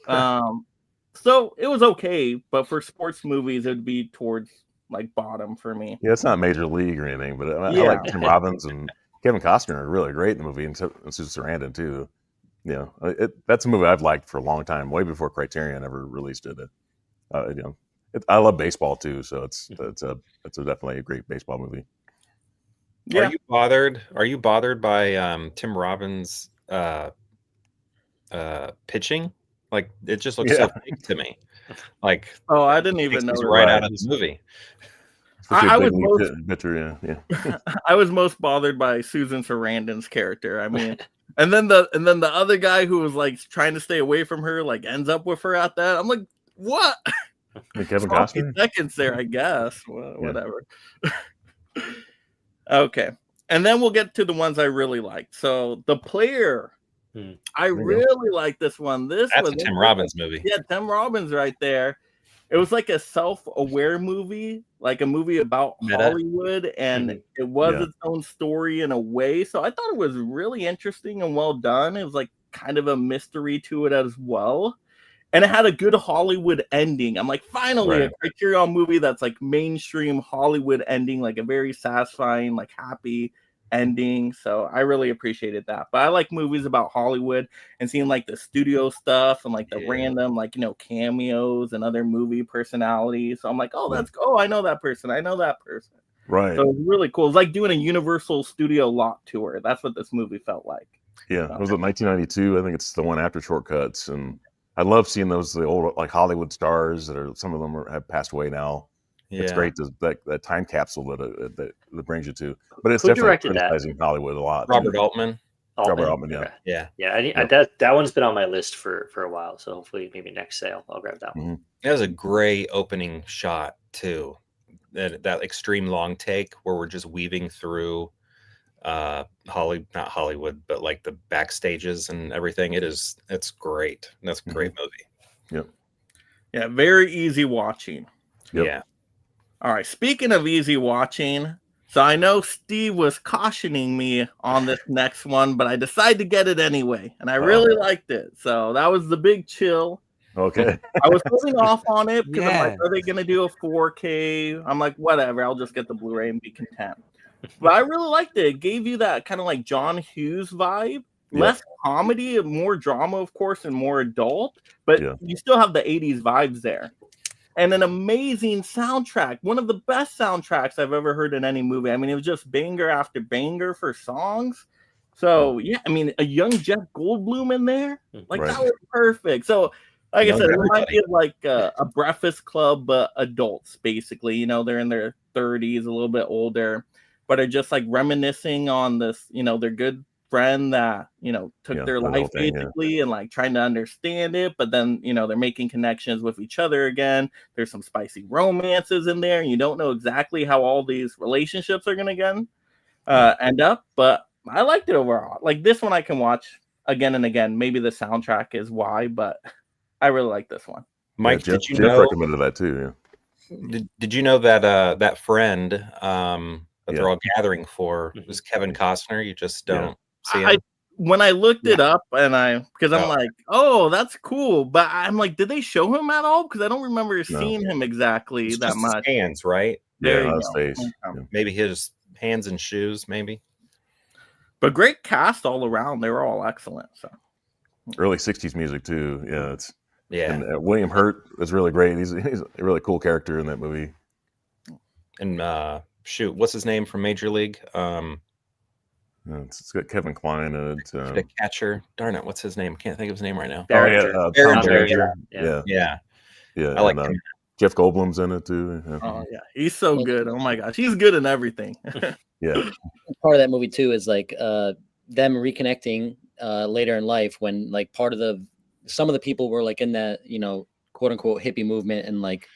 So it was okay, but for sports movies, it would be towards like bottom for me. Yeah, it's not Major League or anything, but I Yeah. like Tim Robbins and Kevin Costner are really great in the movie, and Susan Sarandon too. You know, that's a movie I've liked for a long time, way before Criterion ever released it. You know, I love baseball too, so it's definitely a great baseball movie. Yeah. Are you bothered by Tim Robbins' pitching? Like it just looks so fake to me. Like oh, I didn't even know right out of the movie. I was I was most bothered by Susan Sarandon's character. I mean, and then the other guy who was like trying to stay away from her, like ends up with her at that. I'm like, what? Kevin Costner? Seconds there, I guess. Well, whatever. Okay, and then we'll get to the ones I really liked. So The Player. I really like this one. That's a Tim Robbins movie. Yeah, Tim Robbins right there. It was like a self-aware movie, like a movie about Hollywood, and it was its own story in a way. So I thought it was really interesting and well done. It was like kind of a mystery to it as well. And it had a good Hollywood ending. I'm like, finally, a Criterion movie that's like mainstream Hollywood ending, like a very satisfying, like happy ending. So I really appreciated that. But I like movies about Hollywood and seeing like the studio stuff and like the random, like, you know, cameos and other movie personalities. So I'm like, oh, that's cool. I know that person. I know that person. Right. So it's really cool. It's like doing a Universal Studio lot tour. That's what this movie felt like. Yeah. Was it 1992? I think it's the one after Shortcuts. And I love seeing the old like Hollywood stars that are, some of them have passed away now. It's great that time capsule that brings you to. But it's definitely criticizing Hollywood a lot. Robert Altman. Robert Altman, yeah. That one's been on my list for a while. So hopefully, maybe next sale, I'll grab that one. It was a great opening shot too. That extreme long take where we're just weaving through, not Hollywood, but like the backstages and everything. It's great. That's a great movie. Yep. Yeah, very easy watching. Yep. Yeah. All right, speaking of easy watching, so I know Steve was cautioning me on this next one, but I decided to get it anyway, and I really liked it. So that was The Big Chill. Okay. I was holding off on it because I'm like, are they going to do a 4K? I'm like, whatever, I'll just get the Blu-ray and be content. But I really liked it. It gave you that kind of like John Hughes vibe. Less comedy, more drama, of course, and more adult, but you still have the 80s vibes there. And an amazing soundtrack. One of the best soundtracks I've ever heard in any movie. I mean, it was just banger after banger for songs. So, yeah, I mean, a young Jeff Goldblum in there. Like, that was perfect. So, like I said, it might be like a Breakfast Club, but adults, basically. You know, they're in their 30s, a little bit older, but are just, like, reminiscing on this, you know, their good friend that, you know, took their life basically and like trying to understand it, but then, you know, they're making connections with each other again. There's some spicy romances in there, and you don't know exactly how all these relationships are gonna end up, but I liked it overall. Like this one I can watch again and again. Maybe the soundtrack is why, but I really like this one. Mike, Jeff recommended that too. Did you know that that friend that they're all gathering for was Kevin Costner? You just don't see him. When I looked it up, and because I'm like, oh, that's cool, but I'm like, did they show him at all? Because I don't remember seeing him exactly it's that just much. His hands, right? His face. Maybe his hands and shoes, maybe. But great cast all around. They were all excellent. So early 60s music too. And William Hurt is really great. He's a really cool character in that movie. And what's his name from Major League? It's got Kevin Kline in it. The catcher. Darn it, what's his name? I can't think of his name right now. Tom Berenger. Yeah. I like him. Jeff Goldblum's in it too. Oh yeah, he's so good. Oh my gosh, he's good in everything. Yeah. Part of that movie too is like them reconnecting later in life when like some of the people were like in that, you know, quote unquote hippie movement and like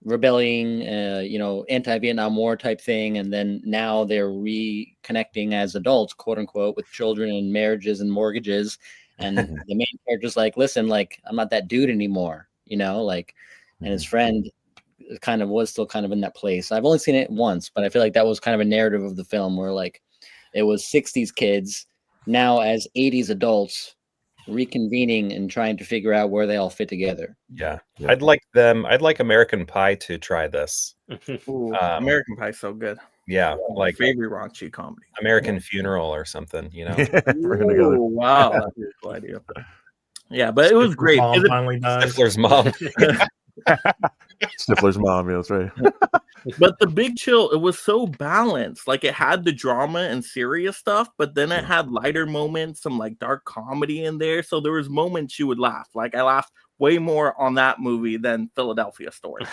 rebelling, you know, anti-Vietnam War type thing, and then now they're reconnecting as adults, quote unquote, with children and marriages and mortgages, and the main character's like, listen, like I'm not that dude anymore, you know, like, and his friend kind of was still kind of in that place. I've only seen it once, but I feel like that was kind of a narrative of the film where like it was 60s kids now as 80s adults reconvening and trying to figure out where they all fit together. Yeah. Yeah. I'd like American Pie to try this. Ooh, Um, American Pie's so good. Yeah, My like favorite raunchy comedy. American Funeral or something, you know. Bring 'em together. Ooh, wow, that's a cool idea. Yeah, but it was great. Mom Is it- finally dies. Stifler's mom. Stifler's mom. Yeah, that's right. But The Big Chill, it was so balanced. Like it had the drama and serious stuff, but then it had lighter moments, some like dark comedy in there. So there was moments you would laugh. Like I laughed way more on that movie than Philadelphia Story.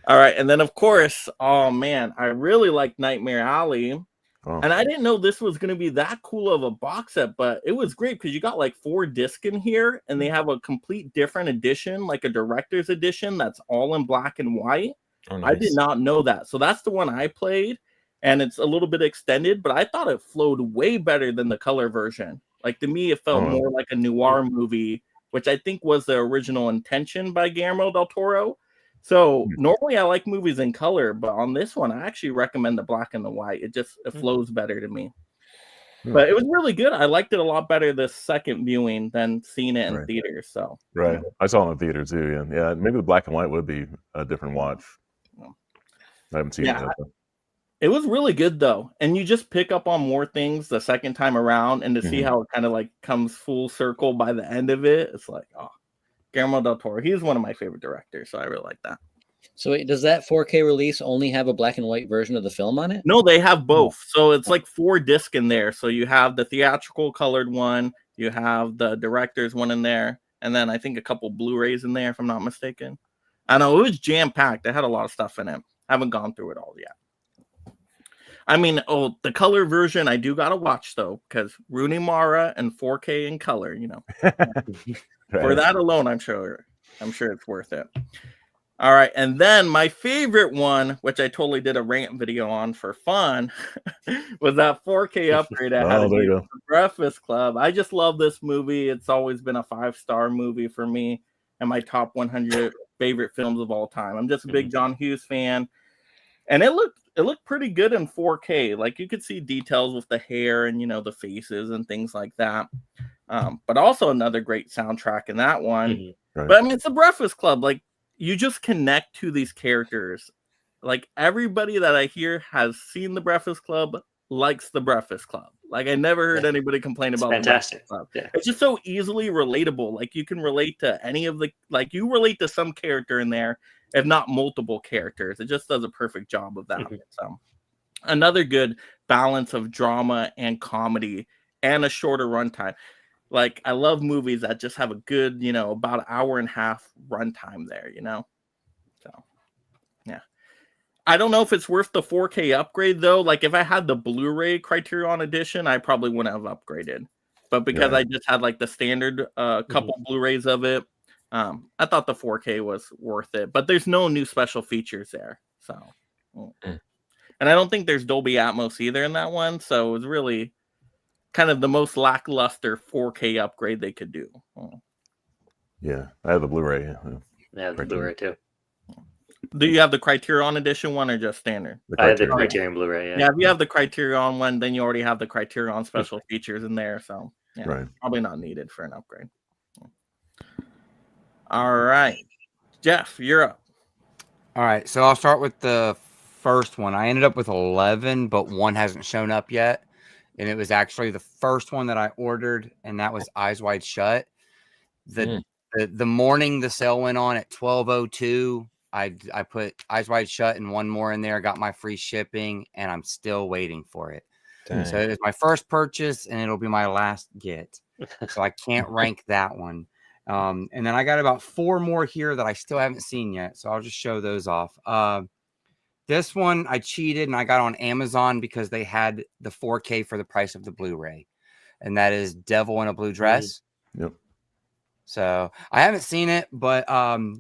All right, and then of course, oh man, I really like Nightmare Alley. Oh. And I didn't know this was going to be that cool of a box set, but it was great because you got like 4 discs in here and they have a complete different edition, like a director's edition that's all in black and white. Oh, I did nice. not know that. So that's the one I played and it's a little bit extended, but I thought it flowed way better than the color version. Like to me, it felt more like a noir movie, which I think was the original intention by Guillermo del Toro. So normally I like movies in color, but on this one, I actually recommend the black and the white. It flows better to me. But it was really good. I liked it a lot better this second viewing than seeing it in theaters. So Right. I saw it in the theater too. Yeah. Yeah. Maybe the black and white would be a different watch. I haven't seen it yet. Though. It was really good though. And you just pick up on more things the second time around, and to see how it kind of like comes full circle by the end of it, it's like, oh, Guillermo del Toro. He's one of my favorite directors, so I really like that. So wait, does that 4K release only have a black and white version of the film on it? No, they have both. So it's like 4 discs in there. So you have the theatrical colored one, you have the director's one in there, and then I think a couple Blu-rays in there, if I'm not mistaken. I know it was jam-packed. It had a lot of stuff in it. I haven't gone through it all yet. I mean, the color version I do gotta watch though, because Rooney Mara and 4K in color, you know. For that alone, I'm sure it's worth it. All right, and then my favorite one, which I totally did a rant video on for fun, was that 4K upgrade I had to Breakfast Club. I just love this movie. It's always been a 5-star movie for me and my top 100 favorite films of all time. I'm just a big John Hughes fan, and it looked pretty good in 4K. Like you could see details with the hair and the faces and things like that. But also another great soundtrack in that one. Right. But I mean, it's a Breakfast Club. Like you just connect to these characters. Like everybody that I hear has seen the Breakfast Club, likes the Breakfast Club. Like I never heard anybody complain about the Breakfast Club. Yeah. It's just so easily relatable. Like you can relate to any of you relate to some character in there, if not multiple characters. It just does a perfect job of that. So another good balance of drama and comedy and a shorter runtime. Like I love movies that just have a good, about an hour and a half runtime there, So yeah. I don't know if it's worth the 4K upgrade though. Like if I had the Blu-ray Criterion edition, I probably wouldn't have upgraded. But because I just had like the standard couple Blu-rays of it, I thought the 4K was worth it. But there's no new special features there. So and I don't think there's Dolby Atmos either in that one. So it was really kind of the most lackluster 4K upgrade they could do. Yeah, I have the Blu-ray. Yeah, the Blu-ray too. Do you have the Criterion edition one or just standard? I have the Criterion Blu-ray. Yeah, if you have the Criterion one, then you already have the Criterion special features in there. So probably not needed for an upgrade. All right, Jeff, you're up. All right, so I'll start with the first one. I ended up with 11, but one hasn't shown up yet. And it was actually the first one that I ordered, and that was Eyes Wide Shut. The morning the sale went on at 12:02, I put Eyes Wide Shut and one more in there, got my free shipping, and I'm still waiting for it. Dang. So it was my first purchase, and it'll be my last get. So I can't rank that one. And then I got about 4 more here that I still haven't seen yet, so I'll just show those off. This one I cheated and I got on Amazon because they had the 4K for the price of the Blu-ray, and that is Devil in a Blue Dress. Yep. So I haven't seen it, but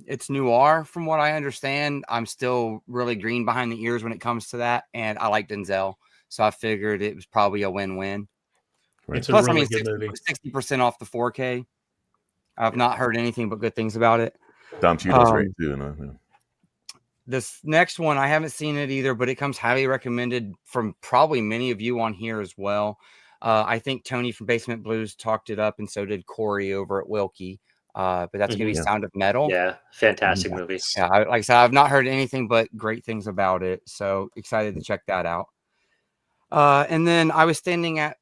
it's noir from what I understand. I'm still really green behind the ears when it comes to that, and I like Denzel, so I figured it was probably a win-win. Right. It's a Plus, really I good mean, movie. 60% off the 4K. I've not heard anything but good things about it. Dom Cheadle's great too. Yeah. This next one, I haven't seen it either, but it comes highly recommended from probably many of you on here as well. I think Tony from Basement Blues talked it up, and so did Corey over at Wilkie. But that's going to be Sound of Metal. Yeah, fantastic movie. Yeah, like I said, I've not heard anything but great things about it. So excited to check that out. And then I was standing at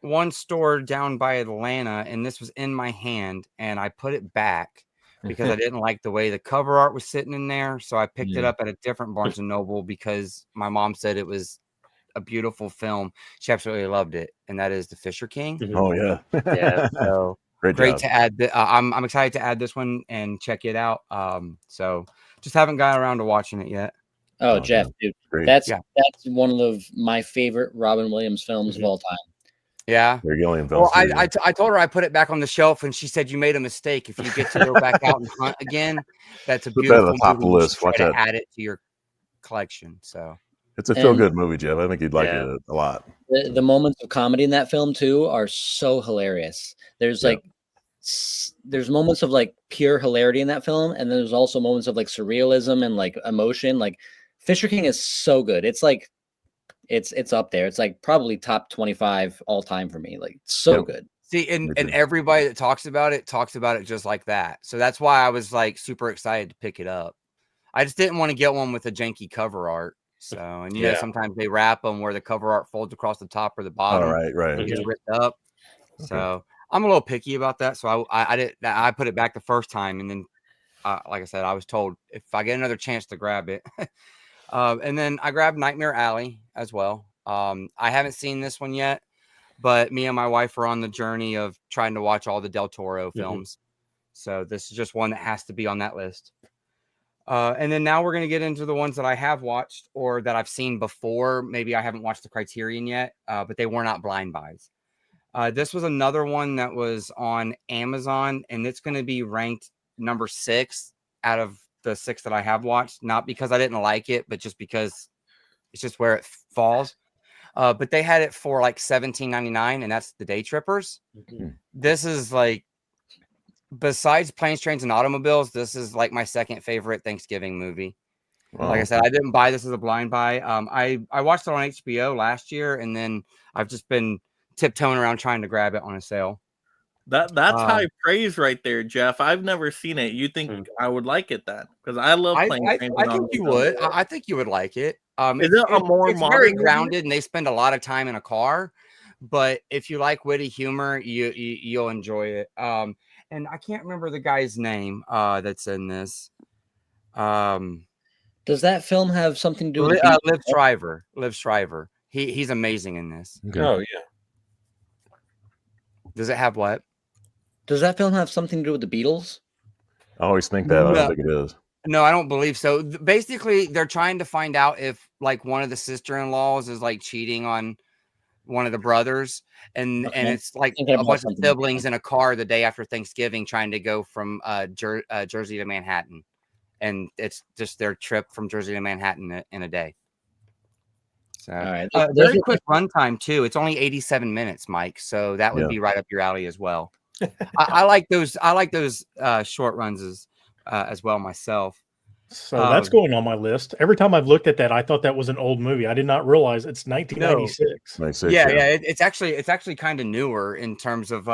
one store down by Atlanta, and this was in my hand, and I put it back because I didn't like the way the cover art was sitting in there. So I picked it up at a different Barnes & Noble because my mom said it was a beautiful film. She absolutely loved it, and that is The Fisher King. Oh yeah. Yeah. So Great job. to add. I'm excited to add this one and check it out. So just haven't got around to watching it yet. Oh, Jeff, dude, Great. that's one of my favorite Robin Williams films of all time. Yeah. They're yelling Well, Velcro. I told her I put it back on the shelf, and she said you made a mistake. If you get to go back out and hunt again, that's a Put that at beautiful the top of the movie. You list. should try Watch to that. add it to your collection. So It's a feel-good movie, Jeff. I think you'd like it a lot. The moments of comedy in that film too are so hilarious. There's like there's moments of like pure hilarity in that film, and then there's also moments of like surrealism and like emotion. Like Fisher King is so good. It's like it's up there. It's like probably top 25 all time for me. Like so good. See, and everybody that talks about it just like that. So that's why I was like super excited to pick it up. I just didn't want to get one with a janky cover art. So, and you know, sometimes they wrap them where the cover art folds across the top or the bottom. All right. It's ripped up. Okay. So I'm a little picky about that. So I put it back the first time, and then like I said, I was told if I get another chance to grab it. And then I grabbed Nightmare Alley as well. I haven't seen this one yet, but me and my wife are on the journey of trying to watch all the Del Toro films. So this is just one that has to be on that list. And then now we're going to get into the ones that I have watched or that I've seen before. Maybe I haven't watched the Criterion yet, but they were not blind buys. This was another one that was on Amazon, and it's going to be ranked number 6 out of the 6 that I have watched. Not because I didn't like it, but just because it's just where it falls. But they had it for like $17.99, and that's The Day Trippers. This is like, besides Planes, Trains, and Automobiles, this is like my second favorite Thanksgiving movie. Wow. Like I said, I didn't buy this as a blind buy. I watched it on HBO last year, and then I've just been tiptoeing around trying to grab it on a sale. That's high praise right there, Jeff. I've never seen it. You think I would like it then? Because I love Planes, Trains, and I think you would. I think you would like it. Is it a more it's modern very movie? grounded, and they spend a lot of time in a car. But if you like witty humor, you'll enjoy it. And I can't remember the guy's name that's in this. Does that film have something to do with Liv Schreiber? Liv Schreiber. He's amazing in this. Okay. Oh yeah. Does it have what? Does that film have something to do with the Beatles? I always think that. I don't think it is. No, I don't believe so. Basically, they're trying to find out if like one of the sister-in-laws is like cheating on one of the brothers, and it's like a bunch of siblings in a car the day after Thanksgiving trying to go from Jersey to Manhattan, and it's just their trip from Jersey to Manhattan in a day. So all right. Very quick runtime too. It's only 87 minutes, Mike. So that would be right up your alley as well. I like those. I like those short runs as well myself. So that's going on my list. Every time I've looked at that, I thought that was an old movie. I did not realize it's 1996. Yeah. It's actually kind of newer in terms of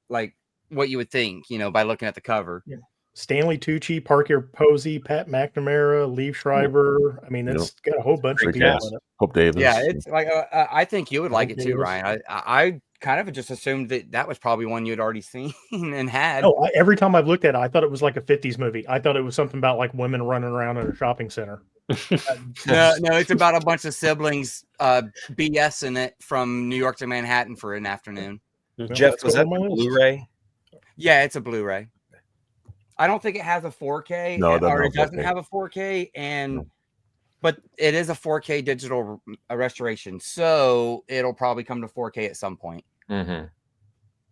like what you would think, you know, by looking at the cover. Yeah. Stanley Tucci, Parker Posey, Pat McNamara, Lee Schreiber. I mean, it's got a whole bunch of people in it. Hope Davis. Yeah, it's like I think you would like it too, Ryan. I kind of just assumed that was probably one you'd already seen and had. No, every time I've looked at it, I thought it was like a 50s movie. I thought it was something about like women running around in a shopping center. No, it's about a bunch of siblings BSing it from New York to Manhattan for an afternoon. Jeff, was that Blu-ray? Yeah, it's a Blu-ray. I don't think it has a 4K. No, or it doesn't have a 4K, and but it is a 4K digital restoration, so it'll probably come to 4K at some point. Mm-hmm.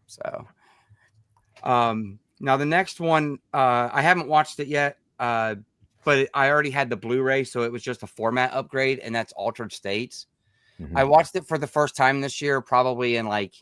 So, now the next one, I haven't watched it yet, but I already had the Blu-ray, so it was just a format upgrade, and that's Altered States. Mhm. I watched it for the first time this year, probably in like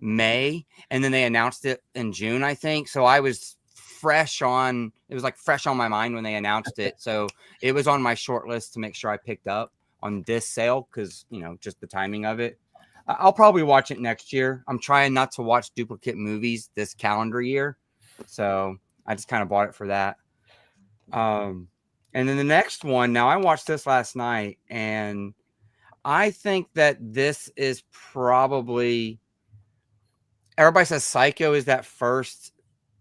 May, and then they announced it in June, I think. So I was fresh on my mind when they announced it. So it was on my short list to make sure I picked up on this sale because, just the timing of it. I'll probably watch it next year. I'm trying not to watch duplicate movies this calendar year. So I just kind of bought it for that. And then the next one, now I watched this last night, and I think that this is probably, everybody says Psycho is that first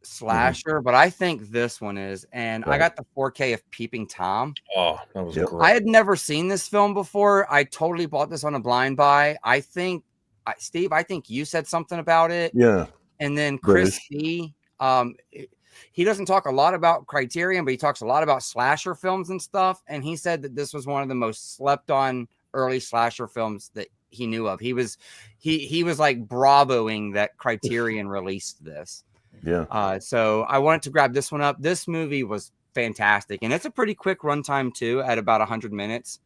slasher, but I think this one is. And I Right. got the 4K of Peeping Tom. Oh, that was Yep. great. I had never seen this film before. I totally bought this on a blind buy. I think, Steve, I think you said something about it. Yeah. And then Chris British. C, he doesn't talk a lot about Criterion, but he talks a lot about slasher films and stuff. And he said that this was one of the most slept on early slasher films that he knew of. He was like bravoing that Criterion released this. Yeah. So I wanted to grab this one up. This movie was fantastic, and it's a pretty quick runtime too, at about 100 minutes.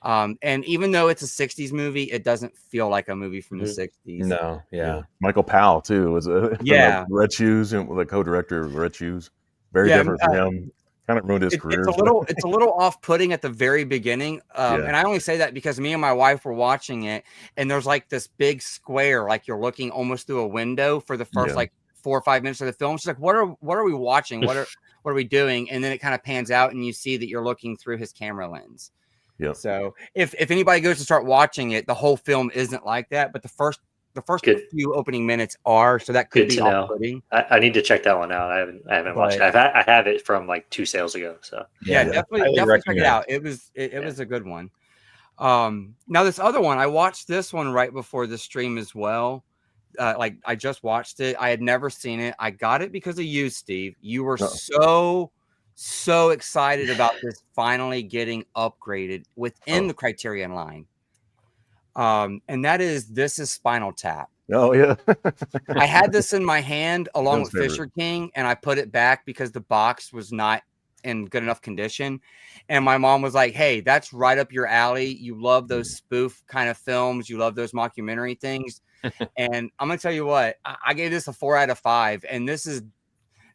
And even though it's a 60s movie, it doesn't feel like a movie from the 60s. No, yeah. Michael Powell too was a Yeah. Red Shoes and the co-director of Red Shoes. Very different from him. Kind of ruined his career. It's a little off-putting at the very beginning. And I only say that because me and my wife were watching it, and there's like this big square, like you're looking almost through a window for the first like 4 or 5 minutes of the film. She's like, what are we watching? What are we doing? And then it kind of pans out and you see that you're looking through his camera lens. Yeah. So if anybody goes to start watching it, the whole film isn't like that, but the first few opening minutes are, so that could be off-putting. I need to check that one out. I haven't watched it. I have it from like 2 sales ago. So definitely check it out. It was a good one. Now this other one, I watched this one right before the stream as well. Like I just watched it. I had never seen it. I got it because of you, Steve. You were so excited about this finally getting upgraded within the Criterion line. And this is Spinal Tap. Oh yeah. I had this in my hand along with Fisher King, and I put it back because the box was not in good enough condition. And my mom was like, hey, that's right up your alley. You love those spoof kind of films. You love those mockumentary things. And I'm going to tell you what, I gave this a 4 out of 5. And this is,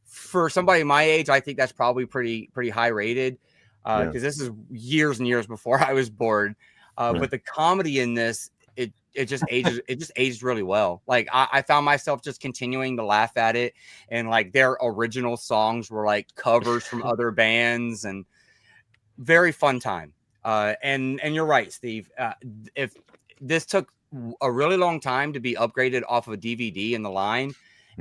for somebody my age, I think that's probably pretty high rated. Because this is years and years before I was born. But the comedy in this, it just aged really well. Like I found myself just continuing to laugh at it, and like their original songs were like covers from other bands, and very fun time. And you're right, Steve. If this took a really long time to be upgraded off of a DVD in the line,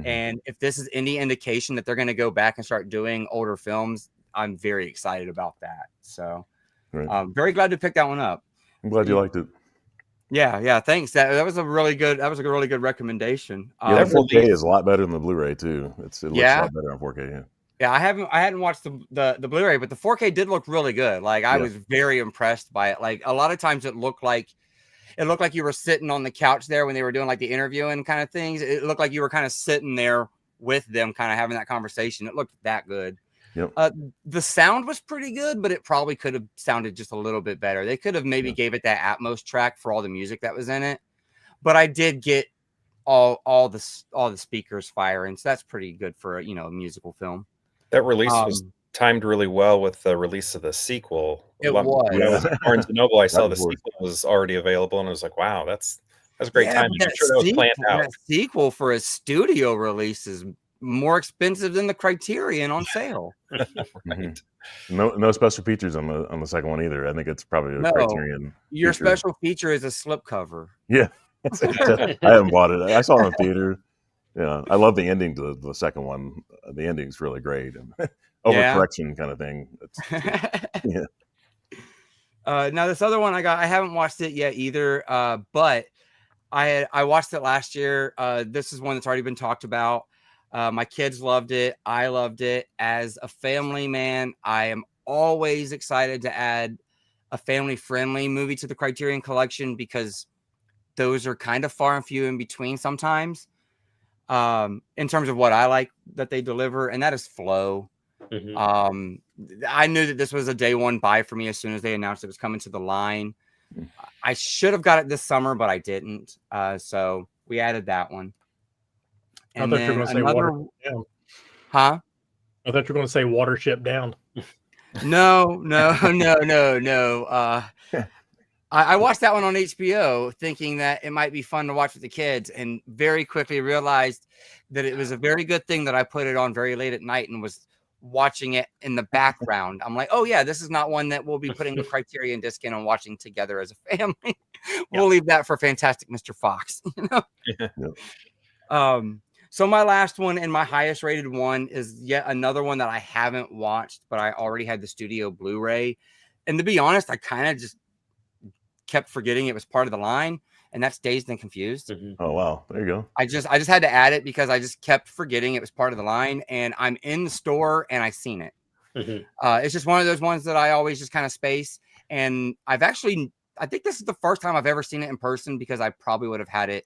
and if this is any indication that they're going to go back and start doing older films, I'm very excited about that. So I'm very glad to pick that one up. I'm glad you liked it. Yeah. Thanks. That was a really good recommendation. Yeah, the 4K is a lot better than the Blu-ray too. It looks a lot better on 4K. Yeah. I hadn't watched the Blu-ray, but the 4K did look really good. Like I was very impressed by it. Like a lot of times it looked like you were sitting on the couch there when they were doing like the interviewing kind of things. It looked like you were kind of sitting there with them, kind of having that conversation. It looked that good. Yep. The sound was pretty good, but it probably could have sounded just a little bit better. They could have maybe gave it that Atmos track for all the music that was in it. But I did get all the speakers firing, so that's pretty good for a musical film. That release was timed really well with the release of the sequel. It was. When I was at Barnes & Noble, I saw the sequel was already available, and I was like, wow, that's great timing. I'm sure that was planned out. That sequel for a studio release is more expensive than the Criterion on sale. Right. No special features on the second one either. I think it's probably a Criterion. Your special feature is a slipcover. Yeah. I haven't bought it. I saw it in theater. Yeah, I love the ending to the second one. The ending's really great, and overcorrection kind of thing. Now this other one I haven't watched it yet either. But I watched it last year. This is one that's already been talked about. My kids loved it. I loved it. As a family man, I am always excited to add a family-friendly movie to the Criterion Collection, because those are kind of far and few in between sometimes, in terms of what I like that they deliver, and that is flow. I knew that this was a day one buy for me as soon as they announced it was coming to the line. I should have got it this summer, but I didn't. So we added that one. And I thought you were then going to say another, Watership Down. huh? I thought you were going to say Watership Down. No. I watched that one on HBO thinking that it might be fun to watch with the kids, and very quickly realized that it was a very good thing that I put it on very late at night and was watching it in the background. I'm like, oh yeah, this is not one that we'll be putting a Criterion disc in and watching together as a family. We'll leave that for Fantastic Mr. Fox. So my last one and my highest rated one is yet another one that I haven't watched, but I already had the studio Blu-ray. And to be honest, I kind of just kept forgetting it was part of the line, and that's Dazed and Confused. Oh wow, there you go. I just had to add it because I just kept forgetting it was part of the line, and I'm in the store and I seen it. It's just one of those ones that I always just kind of space, and I think this is the first time I've ever seen it in person, because I probably would have had it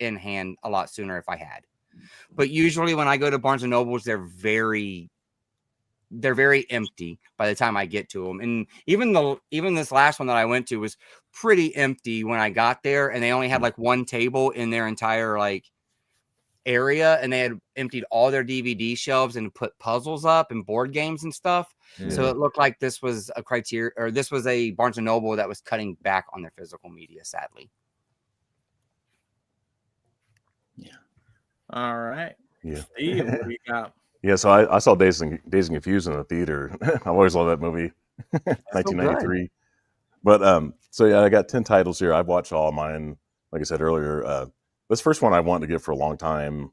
in hand a lot sooner if I had. But usually when I go to Barnes and Nobles, they're very empty by the time I get to them. And even this last one that I went to was pretty empty when I got there, and they only had like one table in their entire like area, and they had emptied all their DVD shelves and put puzzles up and board games and stuff. So it looked like this was a Barnes and Noble that was cutting back on their physical media, sadly. All right. Yeah. Steve, what do you got? Yeah, so I saw Dazed and Confused in the theater. I always loved that movie, 1993. But so yeah, I got 10 titles here. I've watched all of mine. Like I said earlier, this first one I wanted to get for a long time,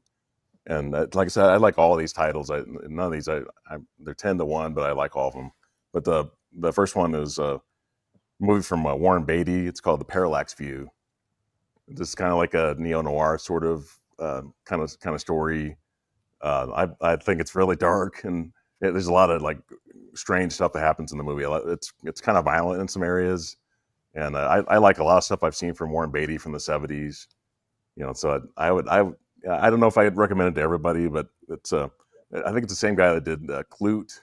and like I said, I like all of these titles. None of these, they're 10 to 1, but I like all of them. But the first one is a movie from Warren Beatty. It's called The Parallax View. This is kind of like a neo-noir sort of kind of story. I think it's really dark, and there's a lot of like strange stuff that happens in the movie. It's kind of violent in some areas, and I like a lot of stuff I've seen from Warren Beatty from the 70s. So I don't know if I'd recommend it to everybody, but it's I think it's the same guy that did Clute.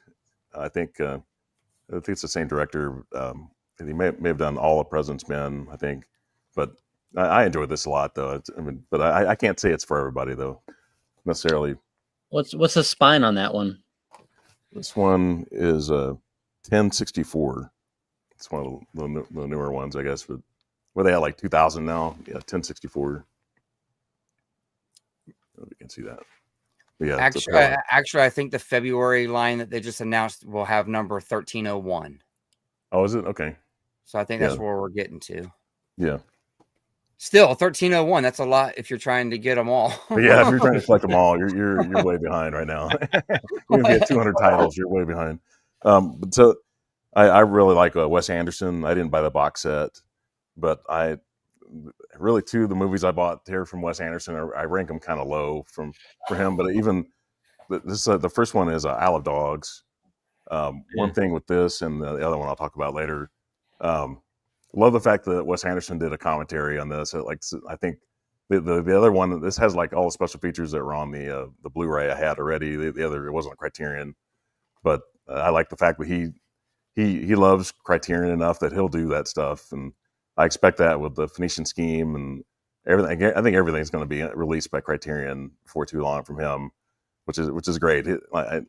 I think it's the same director. He may have done All the President's Men, I think, but I enjoyed this a lot though. But I can't say it's for everybody though, necessarily. What's the spine on that one? This one is 1064. It's one of the newer ones, I guess. But where they at like 2000 now? Yeah, 1064. You can see that. But yeah, actually, I think the February line that they just announced will have number 1301. Oh, is it? Okay. So I think that's where we're getting to. Yeah. Still, 1301. That's a lot if you're trying to get them all. But yeah, if you're trying to collect them all, you're way behind right now. Even if you have 200 titles, you're way behind. But so I really like Wes Anderson. I didn't buy the box set, but I really the movies I bought here from Wes Anderson, I rank them kind of low for him. But even this the first one is Isle of Dogs. One thing with this, and the other one I'll talk about later. Love the fact that Wes Anderson did a commentary on this. I think the other one, this has like all the special features that were on the Blu-ray I had already. The other, it wasn't a Criterion, but I like the fact that he loves Criterion enough that he'll do that stuff, and I expect that with the Phoenician Scheme and everything. I think everything's going to be released by Criterion before too long from him, which is great. I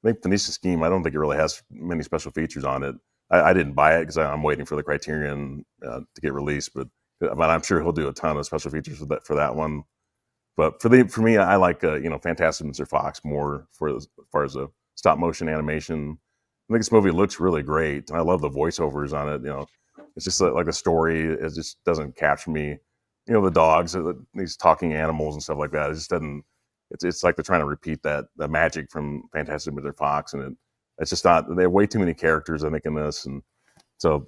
think Phoenician Scheme, I don't think it really has many special features on it. I didn't buy it because I'm waiting for the Criterion to get released, but I'm sure he'll do a ton of special features for that one. But for me, I like Fantastic Mr. Fox more as far as a stop motion animation. I think this movie looks really great, and I love the voiceovers on it. It's just like the story. It just doesn't capture me. The dogs, these talking animals and stuff like that. It just doesn't. It's like they're trying to repeat the magic from Fantastic Mr. Fox, and it's just not. They have way too many characters, I think, in this, and so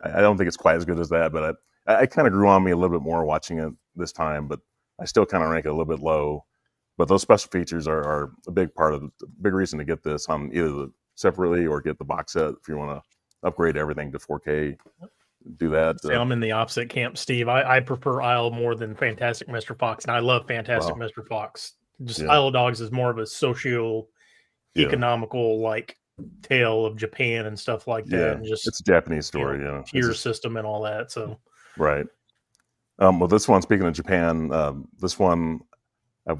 I don't think it's quite as good as that. But I kind of grew on me a little bit more watching it this time. But I still kind of rank it a little bit low. But those special features are a big part of the big reason to get this on either separately or get the box set if you want to upgrade everything to 4K. Do that. See, I'm in the opposite camp, Steve. I prefer Isle more than Fantastic Mr. Fox, and I love Fantastic Wow. Mr. Fox. Just Yeah. Isle of Dogs is more of a socio-economical like tale of Japan and stuff like that. Yeah, And just it's a Japanese story. tier system and all that. So right. Well, this one. Speaking of Japan, this one I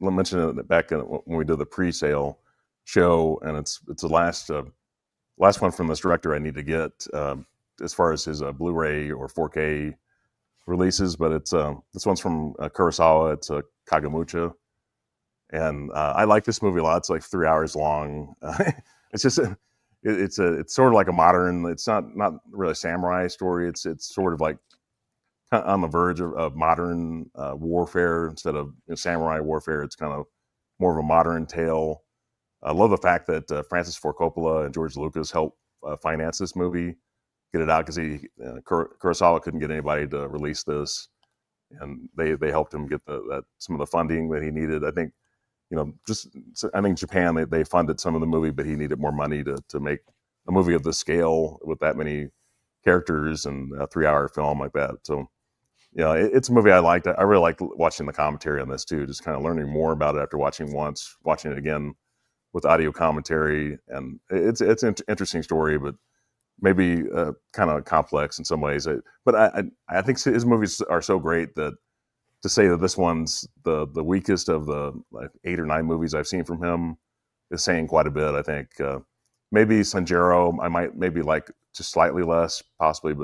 mentioned it back when we did the pre-sale show, and it's the last one from this director I need to get as far as his Blu-ray or 4K releases. But it's this one's from Kurosawa. It's Kagemucha, and I like this movie a lot. It's like 3 hours long. It's just it's sort of like a modern. It's not really a samurai story. It's sort of like on the verge of modern warfare instead of samurai warfare. It's kind of more of a modern tale. I love the fact that Francis Ford Coppola and George Lucas helped finance this movie, get it out, because Kurosawa couldn't get anybody to release this, and they helped him get some of the funding that he needed. I think I think Japan, they funded some of the movie, but he needed more money to make a movie of this scale with that many characters and a 3-hour film like that. So it's a movie I liked. I really liked watching the commentary on this too, just kind of learning more about it after watching it again with audio commentary. And it's an interesting story, but maybe kind of complex in some ways. But I think his movies are so great that to say that this one's the weakest of the 8 or 9 movies I've seen from him is saying quite a bit. I think maybe Sanjuro I might maybe like just slightly less possibly,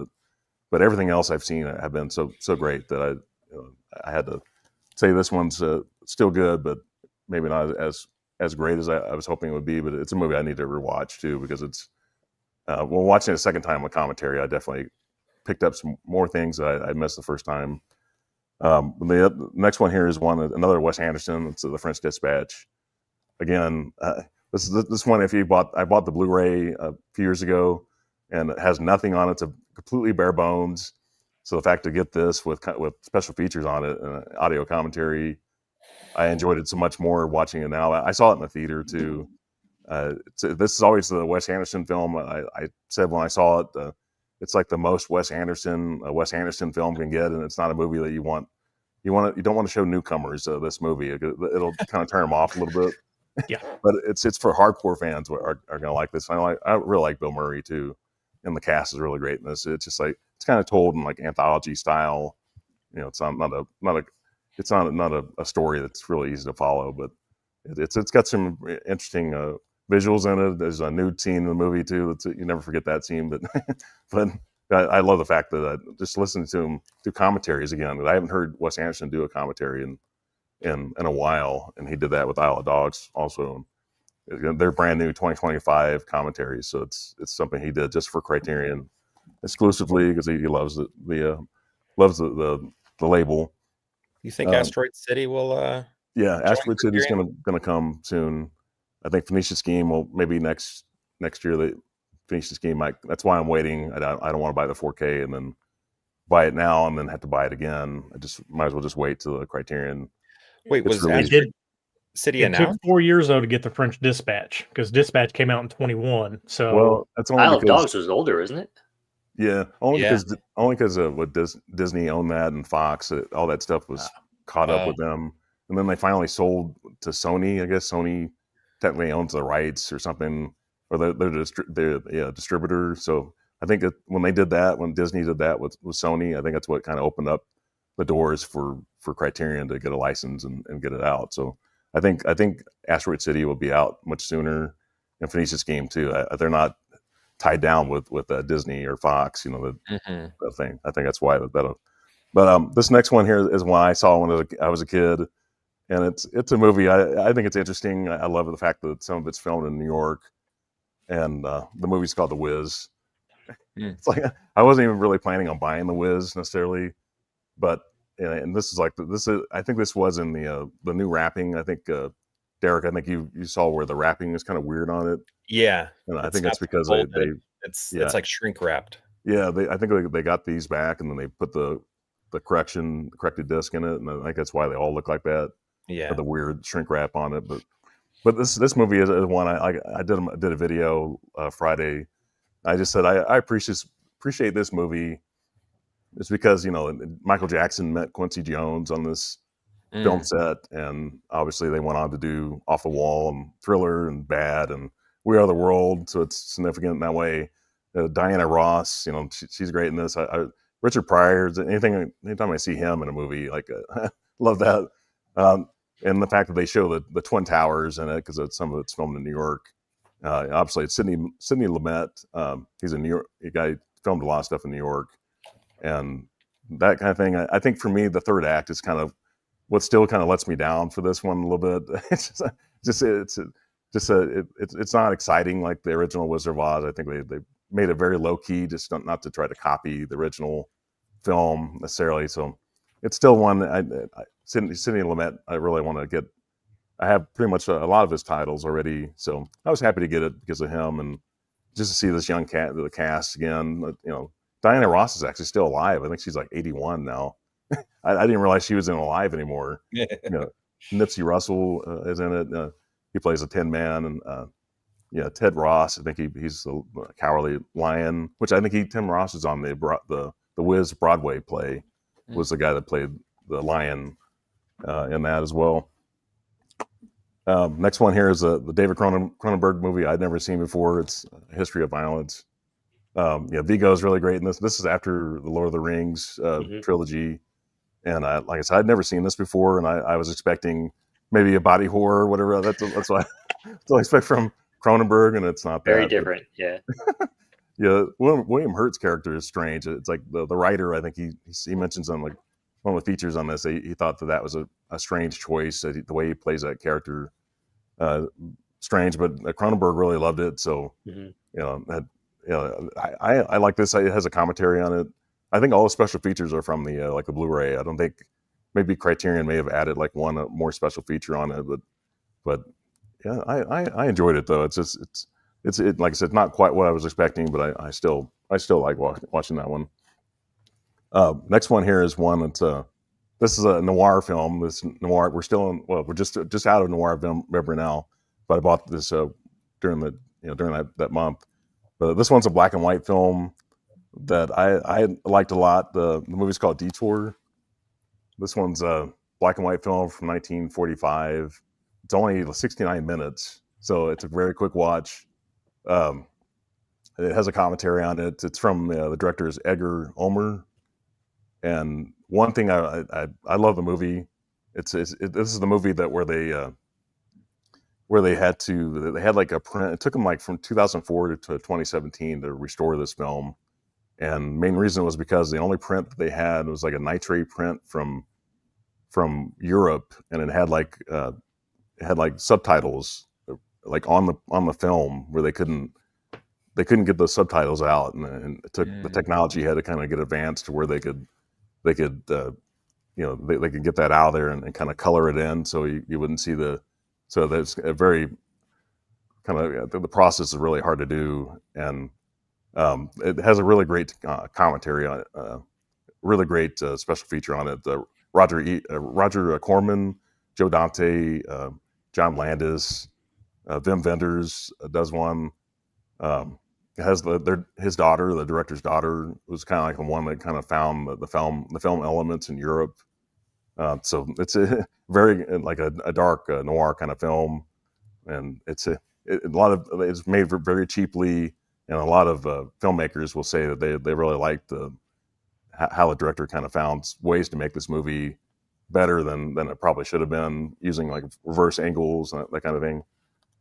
but everything else I've seen have been so great that I had to say this one's still good, but maybe not as great as I was hoping it would be. But it's a movie I need to rewatch too, because it's watching it a second time with commentary, I definitely picked up some more things that I missed the first time. The next one here is another Wes Anderson. It's The French Dispatch. Again, this one. I bought the Blu-ray a few years ago, and it has nothing on it. It's a completely bare bones. So the fact to get this with special features on it and audio commentary, I enjoyed it so much more watching it now. I saw it in the theater too. This is always the Wes Anderson film. I said when I saw it, it's like the most Wes Anderson film can get, and it's not a movie that you don't want to show newcomers this movie. It'll kind of turn them off a little bit. Yeah, but it's for hardcore fans are going to like this. I really like Bill Murray too, and the cast is really great in this. It's just like it's kind of told in like anthology style. It's not a story that's really easy to follow, but it's got some interesting visuals in it. There's a nude scene in the movie too. You never forget that scene, but I love the fact that just listening to him do commentaries again. That I haven't heard Wes Anderson do a commentary in a while, and he did that with Isle of Dogs also. They're brand new 2025 commentaries, so it's something he did just for Criterion exclusively because he loves the label. You think Asteroid City will? Yeah, Asteroid City is going to come soon. I think Phoenicia Scheme will maybe next year. The Phoenicia Scheme that's why I'm waiting. I don't want to buy the 4K and then buy it now and then have to buy it again. I just might as well just wait till the Criterion. Wait, was Asteroid City announced? It took 4 years though to get the French Dispatch, because Dispatch came out in 21. So that's only Isle of Dogs was older, isn't it? Yeah, only because what Disney owned that and Fox, all that stuff was caught up with them, and then they finally sold to Sony. I guess Sony technically owns the rights or something, or they're a distributor. So I think when Disney did that with Sony, I think that's what kind of opened up the doors for Criterion to get a license and get it out. So I think Asteroid City will be out much sooner, and Phoenicia Scheme too. They're not tied down with Disney or Fox, the thing. I think that's why that'll. But this next one here is one I saw when I was a kid, and it's a movie. I think it's interesting. I love the fact that some of it's filmed in New York, and the movie's called The Wiz. It's like I wasn't even really planning on buying The Wiz necessarily, but and this is I think this was in the new wrapping. I think Derek, I think you saw where the wrapping is kind of weird on it. Yeah, and I think that's because it's like shrink wrapped. Yeah, I think they got these back, and then they put the corrected disc in it, and I think that's why they all look like that. Yeah, the weird shrink wrap on it. But this movie is one I did a video Friday I just said I appreciate this movie. It's because Michael Jackson met Quincy Jones on this film set, and obviously they went on to do Off the Wall and Thriller and Bad and We Are the World, so it's significant in that way. Diana Ross, she's great in this. Richard Pryor, anytime I see him in a movie, like love that. And the fact that they show the Twin Towers in it, because some of it's filmed in New York. Obviously, it's Sidney Lumet. He's a New York guy, filmed a lot of stuff in New York, and that kind of thing. I think for me, the third act is kind of what still kind of lets me down for this one a little bit. It's not exciting like the original Wizard of Oz. I think they made it very low key, just not to try to copy the original film necessarily. So it's still one. Sidney Lumet, I really want to get. I have pretty much a lot of his titles already, so I was happy to get it because of him, and just to see this young the cast again. Diana Ross is actually still alive. I think she's like 81 now. I didn't realize she was alive anymore. Nipsey Russell is in it. He plays a Tin Man, and Ted Ross. I think he's the Cowardly Lion, which I think Tim Ross is on the Wiz Broadway play. Was the guy that played the lion in that as well. Next one here is the David Cronenberg movie I'd never seen before. It's A History of Violence. Viggo is really great in this. This is after the Lord of the Rings trilogy, and like I said, I'd never seen this before, and I was expecting maybe a body horror or whatever. That's what I expect from Cronenberg, and it's not very that, different. Yeah. Yeah, William Hurt's character is strange. It's like the writer. I think he mentions on like one of the features on this. He thought that was a strange choice. The way he plays that character, strange. But Cronenberg really loved it. So I like this. It has a commentary on it. I think all the special features are from the Blu-ray. I don't think maybe Criterion may have added like one more special feature on it, but yeah, I enjoyed it though. It's like I said, not quite what I was expecting, but I still like watching that one. Next one here is one that's this is a noir film. This noir, we're just out of November now, but I bought this during that month. But this one's a black and white film that I liked a lot. The movie's called Detour. This one's a black and white film from 1945. It's only 69 minutes, so it's a very quick watch. It has a commentary on it. It's from the director is Edgar Ulmer. And one thing I love the movie. This is the movie that where they had like a print. It took them like from 2004 to 2017 to restore this film. And main reason was because the only print that they had was like a nitrate print from Europe, and it had like subtitles like on the film where they couldn't get the subtitles out, and it took the technology had to kind of get advanced to where they could they could get that out of there and kind of color it in so you wouldn't see so that's a very kind of the process is really hard to do, and it has a really great commentary on it, really great special feature on it. Roger Corman, Joe Dante, John Landis, Wim Wenders does one. It has his daughter, the director's daughter, was kind of like the one that kind of found the film elements in Europe. So it's a very like a dark noir kind of film, and it's made very cheaply, and a lot of filmmakers will say that they really liked how the director kind of found ways to make this movie better than it probably should have been, using like reverse angles and that kind of thing.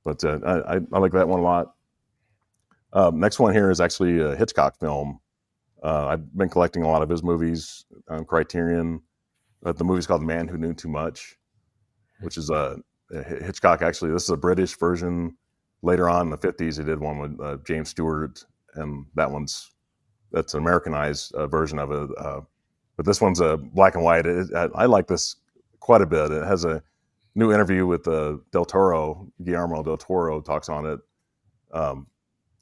But I like that one a lot. Next one here is actually a Hitchcock film. I've been collecting a lot of his movies on Criterion. The movie's called The Man Who Knew Too Much, which is Hitchcock. Actually, this is a British version. Later on in the 50s, he did one with James Stewart, and that's an Americanized version of it. But this one's a black and white. I like this quite a bit. It has a new interview with Del Toro. Guillermo del Toro talks on it.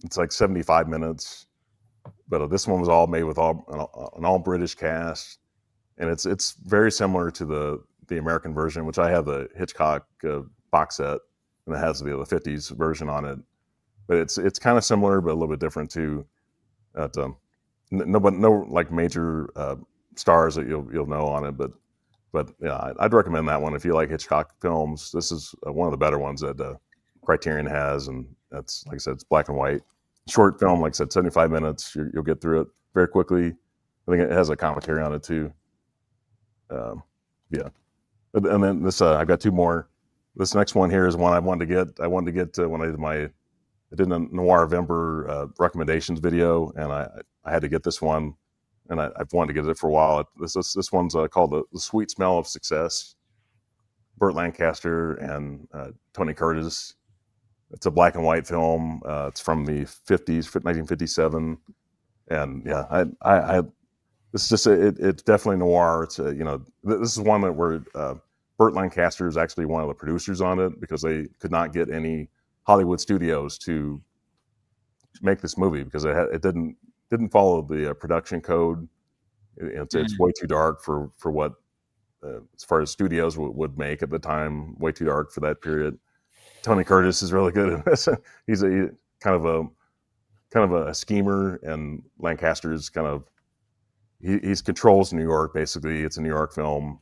It's like 75 minutes, but this one was all made with an all British cast, and it's very similar to the American version, which I have the Hitchcock box set, and it has the 50s version on it. but it's kind of similar, but a little bit different too. No like major stars that you'll know on it, but yeah, I'd recommend that one if you like Hitchcock films. This is one of the better ones that Criterion has, and that's, like I said, it's black and white, short film. Like I said, 75 minutes. You'll get through it very quickly. I think it has a commentary on it too. Yeah, and then this I've got two more. This next one here is one I wanted to get. I wanted to get when I did a November recommendations video, and I had to get this one, and I've wanted to get it for a while. This one's called the Sweet Smell of Success. Burt Lancaster and Tony Curtis. It's a black and white film. It's from the 50s, 1957, and yeah, it's just it's definitely noir. It's this is one where Burt Lancaster is actually one of the producers on it because they could not get any Hollywood studios to make this movie because it didn't follow the production code. It's way too dark for what as far as studios would make at the time. Way too dark for that period. Tony Curtis is really good in this. He's kind of a schemer, and Lancaster's kind of he controls New York basically. It's a New York film,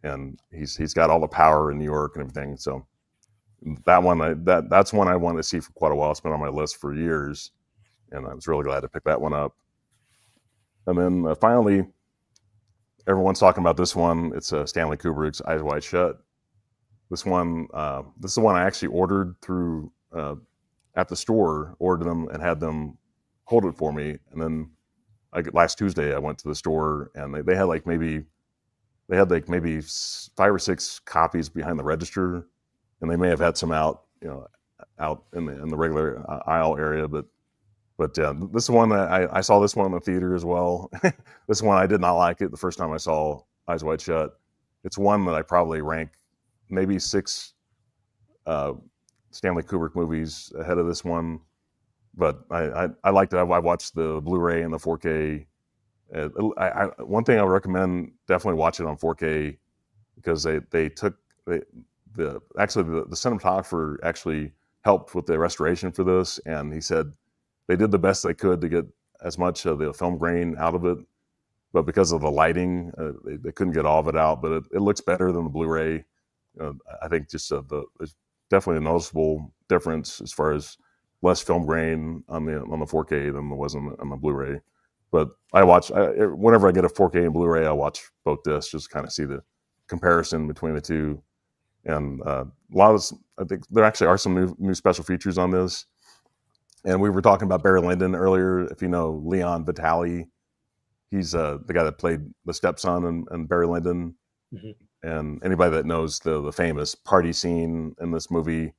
and he's got all the power in New York and everything. So that one that's one I wanted to see for quite a while. It's been on my list for years, and I was really glad to pick that one up. And then finally, everyone's talking about this one. It's Stanley Kubrick's Eyes Wide Shut. This one, this is the one I actually ordered through at the store, ordered them and had them hold it for me. And then last Tuesday I went to the store and they had like maybe 5 or 6 copies behind the register, and they may have had some out in the regular aisle area, but this one I saw this one in the theater as well. This one I did not like it the first time I saw Eyes Wide Shut. It's one that I probably rank maybe 6 Stanley Kubrick movies ahead of this one, but I liked it. I watched the Blu-ray and the 4K. One thing I would recommend, definitely watch it on 4K because they took the cinematographer actually helped with the restoration for this, and he said they did the best they could to get as much of the film grain out of it, but because of the lighting, they couldn't get all of it out. But it looks better than the Blu-ray. I think just there's definitely a noticeable difference as far as less film grain on the 4K than there was on the Blu-ray. But whenever I get a 4K and Blu-ray, I watch both discs just kind of see the comparison between the two. And a lot of I think there actually are some new special features on this. And we were talking about Barry Lyndon earlier. If you know Leon Vitali, he's the guy that played the stepson in Barry Lyndon. Mm-hmm. And anybody that knows the famous party scene in this movie,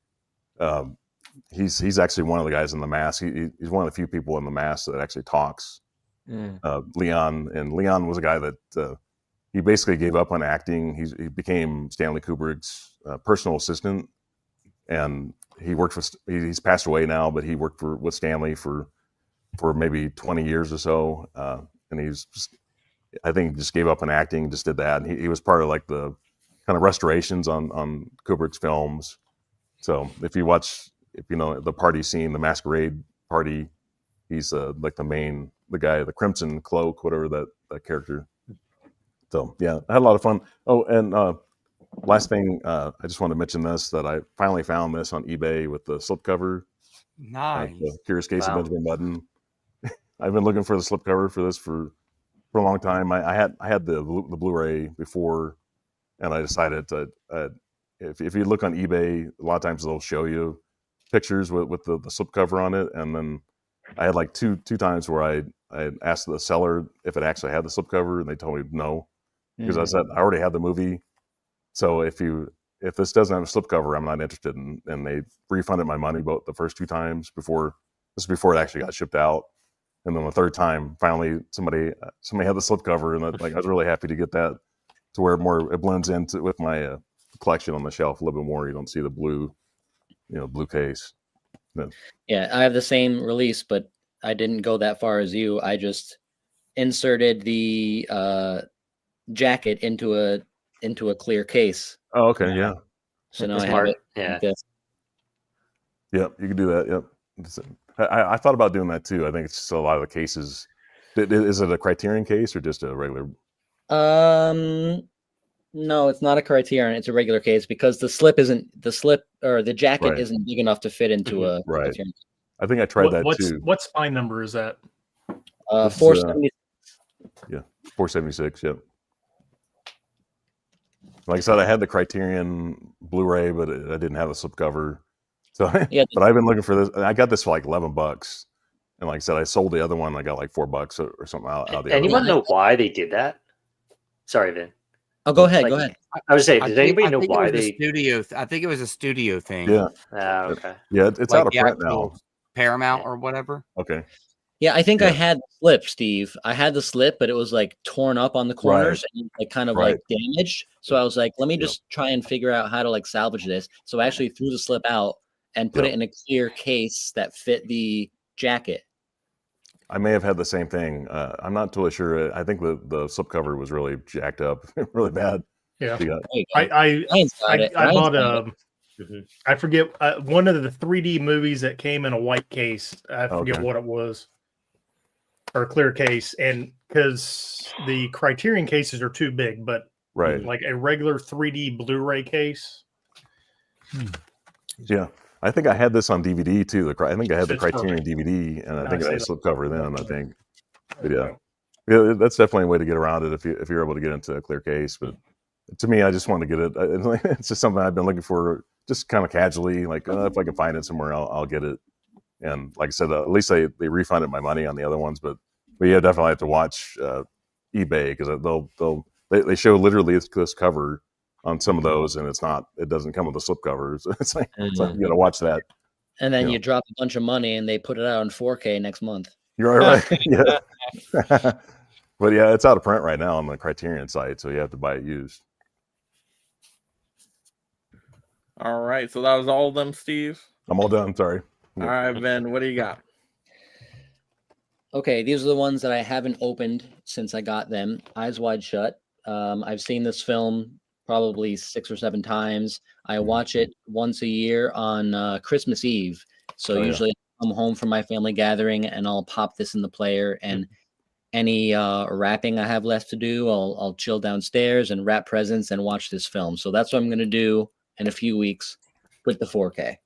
he's actually one of the guys in The Mask. He's one of the few people in The Mask that actually talks. Leon was a guy that he basically gave up on acting. He became Stanley Kubrick's personal assistant, and he's passed away now, but he worked with Stanley for maybe 20 years or so, and I think he just gave up on acting, just did that. And he was part of like the kind of restorations on Kubrick's films. So if you know the party scene, the masquerade party, he's like the guy, the Crimson Cloak, whatever that character. So yeah, I had a lot of fun. Oh, and last thing, I just want to mention this, that I finally found this on eBay with the slipcover. Nice. The Curious Case of Benjamin Button. I've been looking for the slipcover for this for a long time. I had the Blu-ray before, and I decided to if you look on eBay, a lot of times they'll show you pictures with the slipcover on it, and then I had like two times where I asked the seller if it actually had the slipcover, and they told me no, because I said I already had the movie. So if this doesn't have a slipcover, I'm not interested in. And they refunded my money both the first 2 times before it actually got shipped out. And then the third time, finally, somebody had the slipcover, and I was really happy to get that to where it blends into with my collection on the shelf a little bit more. You don't see the blue case. But, yeah, I have the same release, but I didn't go that far as you. I just inserted the jacket into a clear case. Oh, okay, yeah. So now I have it. Yeah. Like this. Yep, you can do that. Yep. I thought about doing that too. I think it's just a lot of the cases. Is it a Criterion case or just a regular? No, it's not a Criterion. It's a regular case because the jacket Right. isn't big enough to fit into a Right. Criterion. I think I tried that What's too. what spine number is that? 470. Yeah, 476. Yep. Like I said, I had the Criterion Blu-ray, but I didn't have the slipcover. So, Yeah. but I've been looking for this. I got this for like $11, and like I said, I sold the other one. I got like $4 or something out of the other Anyone one. know why they did that? Sorry, Vin. Oh, go ahead. Like, Go ahead. I was saying, I does think- anybody I know think it why was a they? studio? I think it was a studio thing. Yeah, Okay. yeah, it's Like out of the print actual now. Paramount or whatever. Okay, Yeah, I think I Yeah. had the slip, Steve. I had the slip, but it was like torn up on the corners and like kind of like damaged. So I was like, let me Yep. just try and figure out how to like salvage this. So I actually threw the slip out and put Yep. it in a clear case that fit the jacket. I may have had the same thing. I'm not totally sure. I think the slipcover was really jacked up, really bad. Yeah. You got- There you go. I Ryan's got it. I Ryan's bought got it. Mhm. I forget one of the 3D movies that came in a white case. I forget Okay. what it was, or a clear case, and because the Criterion cases are too big, but right. like a regular 3D Blu-ray case. Yeah, I think I had this on DVD too. I think I had the It's Criterion perfect. DVD, and I think I it had a see slipcover then. I think, but yeah, that's definitely a way to get around it if you're able to get into a clear case. But to me, I just want to get it. It's just something I've been looking for, just kind of casually. Like if I can find it somewhere, I'll get it. And like I said, at least they refunded my money on the other ones. But yeah, definitely have to watch eBay because they show literally this cover on some of those, and it doesn't come with a slip cover. So it's like you got to watch that. And then Yeah. you drop a bunch of money and they put it out on 4K next month. You're right. Yeah. But yeah, it's out of print right now on the Criterion site, so you have to buy it used. All right, so that was all of them, Steve. I'm all done. Sorry. All right, Ben, what do you got? Okay, these are the ones that I haven't opened since I got them. Eyes Wide Shut. I've seen this film probably 6 or 7 times. I watch it once a year on Christmas Eve. So usually I come home from my family gathering and I'll pop this in the player, and any wrapping I have left to do, I'll chill downstairs and wrap presents and watch this film. So that's what I'm going to do in a few weeks with the 4K.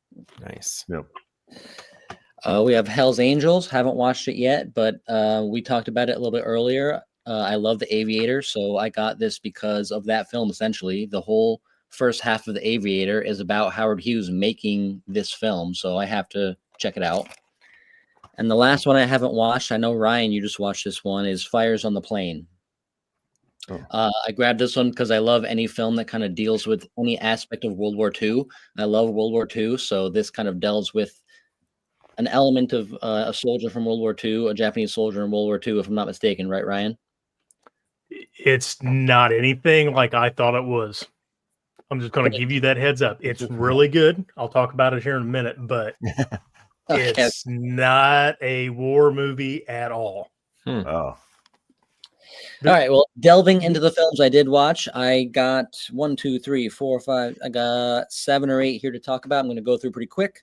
Nice. Yep. We have Hell's Angels. Haven't watched it yet, but we talked about it a little bit earlier. I love The Aviator, so I got this because of that film, essentially. The whole first half of The Aviator is about Howard Hughes making this film, so I have to check it out. And the last one I haven't watched, I know, Ryan, you just watched this one, is Fires on the Plain. I grabbed this one because I love any film that kind of deals with any aspect of World War II. I love World War II, so this kind of delves with an element of a soldier from World War II, a Japanese soldier in World War II, if I'm not mistaken, right, Ryan? It's not anything like I thought it was. I'm just going to give you that heads up. It's really good. I'll talk about it here in a minute, but it's not a war movie at all. Oh. All right. Well, delving into the films I did watch, I got 1, 2, 3, 4, 5. I got 7 or 8 here to talk about. I'm going to go through pretty quick.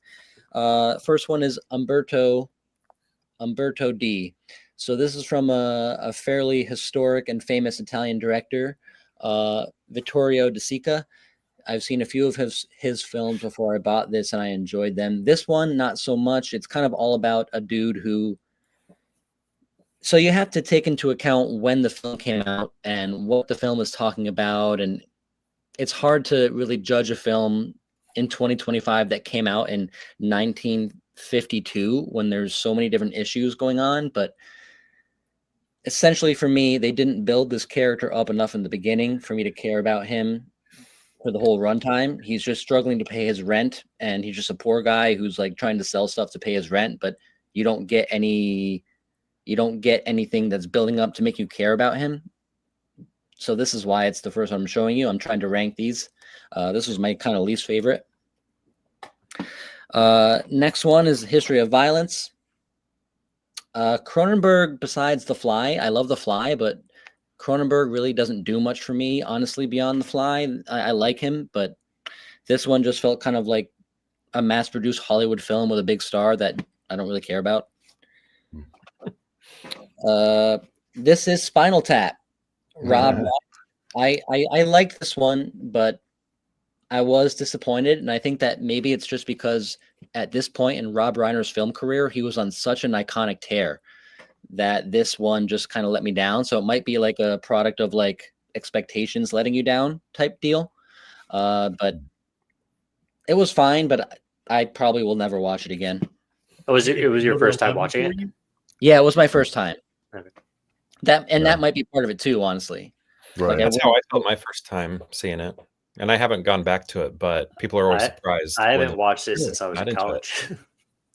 First one is Umberto D. So this is from a fairly historic and famous Italian director, Vittorio De Sica. I've seen a few of his films before I bought this, and I enjoyed them. This one, not so much. It's kind of all about a dude who... So you have to take into account when the film came out and what the film is talking about, and it's hard to really judge a film in 2025 that came out in 1952 when there's so many different issues going on. But essentially for me, they didn't build this character up enough in the beginning for me to care about him for the whole runtime. He's just struggling to pay his rent, and he's just a poor guy who's like trying to sell stuff to pay his rent, but you don't get anything that's building up to make you care about him. So this is why it's the first one I'm showing you. I'm trying to rank these. This was my kind of least favorite. Next one is History of Violence. Cronenberg, besides The Fly, I love The Fly, but Cronenberg really doesn't do much for me, honestly, beyond The Fly. I like him, but this one just felt kind of like a mass-produced Hollywood film with a big star that I don't really care about. This is Spinal Tap. Rob, I liked this one, but I was disappointed, and I think that maybe it's just because at this point in Rob Reiner's film career, he was on such an iconic tear that this one just kind of let me down. So it might be like a product of like expectations letting you down type deal. But it was fine, but I probably will never watch it again. Oh, it was your first time watching it? Yeah, it was my first time. Okay. That might be part of it too, honestly. Right. That's how I felt my first time seeing it. And I haven't gone back to it, but people are always surprised. I haven't watched this since I was in college.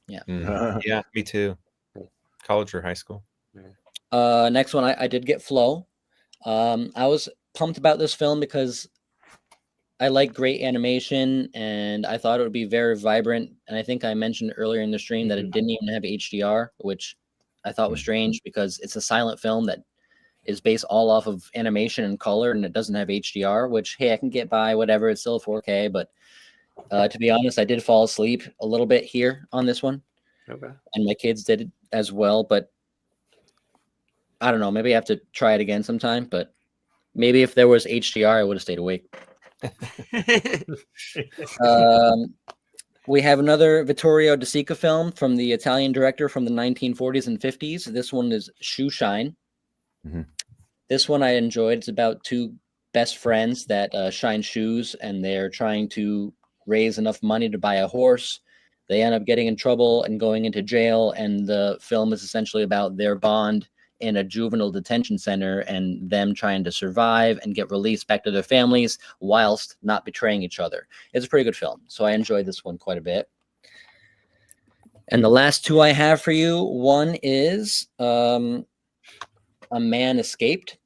Yeah, me too. College or high school. Next one, I did get Flow. I was pumped about this film because I like great animation, and I thought it would be very vibrant. And I think I mentioned earlier in the stream that it didn't even have HDR, which I thought was strange because it's a silent film that is based all off of animation and color, and it doesn't have HDR, which, hey, I can get by, whatever. It's still 4K, but to be honest, I did fall asleep a little bit here on this one. Okay. And my kids did it as well, but I don't know. Maybe I have to try it again sometime, but maybe if there was HDR, I would have stayed awake. We have another Vittorio De Sica film from the Italian director from the 1940s and 50s. This one is Shoe Shine. This one I enjoyed. It's about two best friends that shine shoes, and they're trying to raise enough money to buy a horse. They end up getting in trouble and going into jail, and the film is essentially about their bond in a juvenile detention center and them trying to survive and get released back to their families whilst not betraying each other. It's a pretty good film, so I enjoyed this one quite a bit. And the last two I have for you, one is A Man Escaped.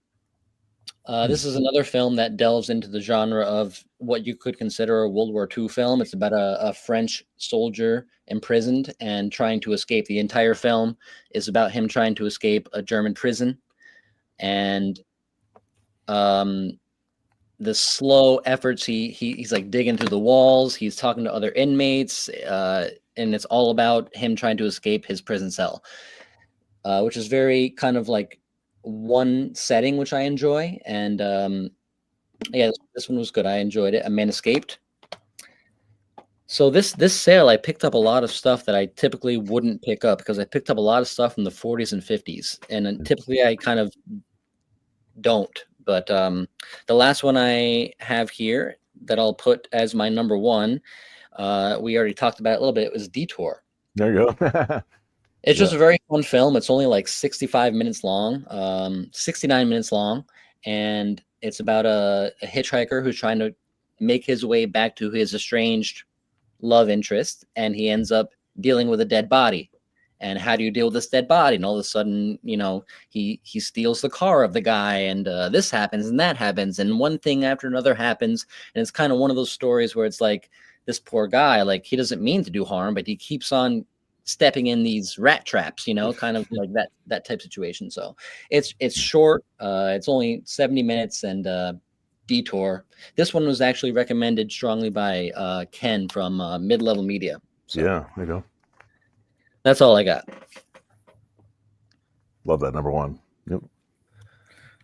This is another film that delves into the genre of what you could consider a World War II film. It's about a French soldier imprisoned and trying to escape. The entire film is about him trying to escape a German prison. And the slow efforts, he's like digging through the walls. He's talking to other inmates. And it's all about him trying to escape his prison cell, which is very kind of like one setting, which I enjoy. And yeah, this one was good. I enjoyed it. A Man Escaped. So this sale, I picked up a lot of stuff that I typically wouldn't pick up because I picked up a lot of stuff from the 40s and 50s, and typically I kind of don't. But the last one I have here that I'll put as my number one, we already talked about it a little bit. It was Detour. There you go. It's just a very fun film. It's only like 65 minutes long, 69 minutes long, and it's about a hitchhiker who's trying to make his way back to his estranged love interest, and he ends up dealing with a dead body. And how do you deal with this dead body? And all of a sudden, you know, he steals the car of the guy, and this happens and that happens, and one thing after another happens. And it's kind of one of those stories where it's like this poor guy, like he doesn't mean to do harm, but he keeps on stepping in these rat traps, you know, kind of like that type situation. So it's short. It's only 70 minutes, and Detour. This one was actually recommended strongly by Ken from Mid-Level Media. So Yeah, there you go. that's all I got. Love that number one. Yep.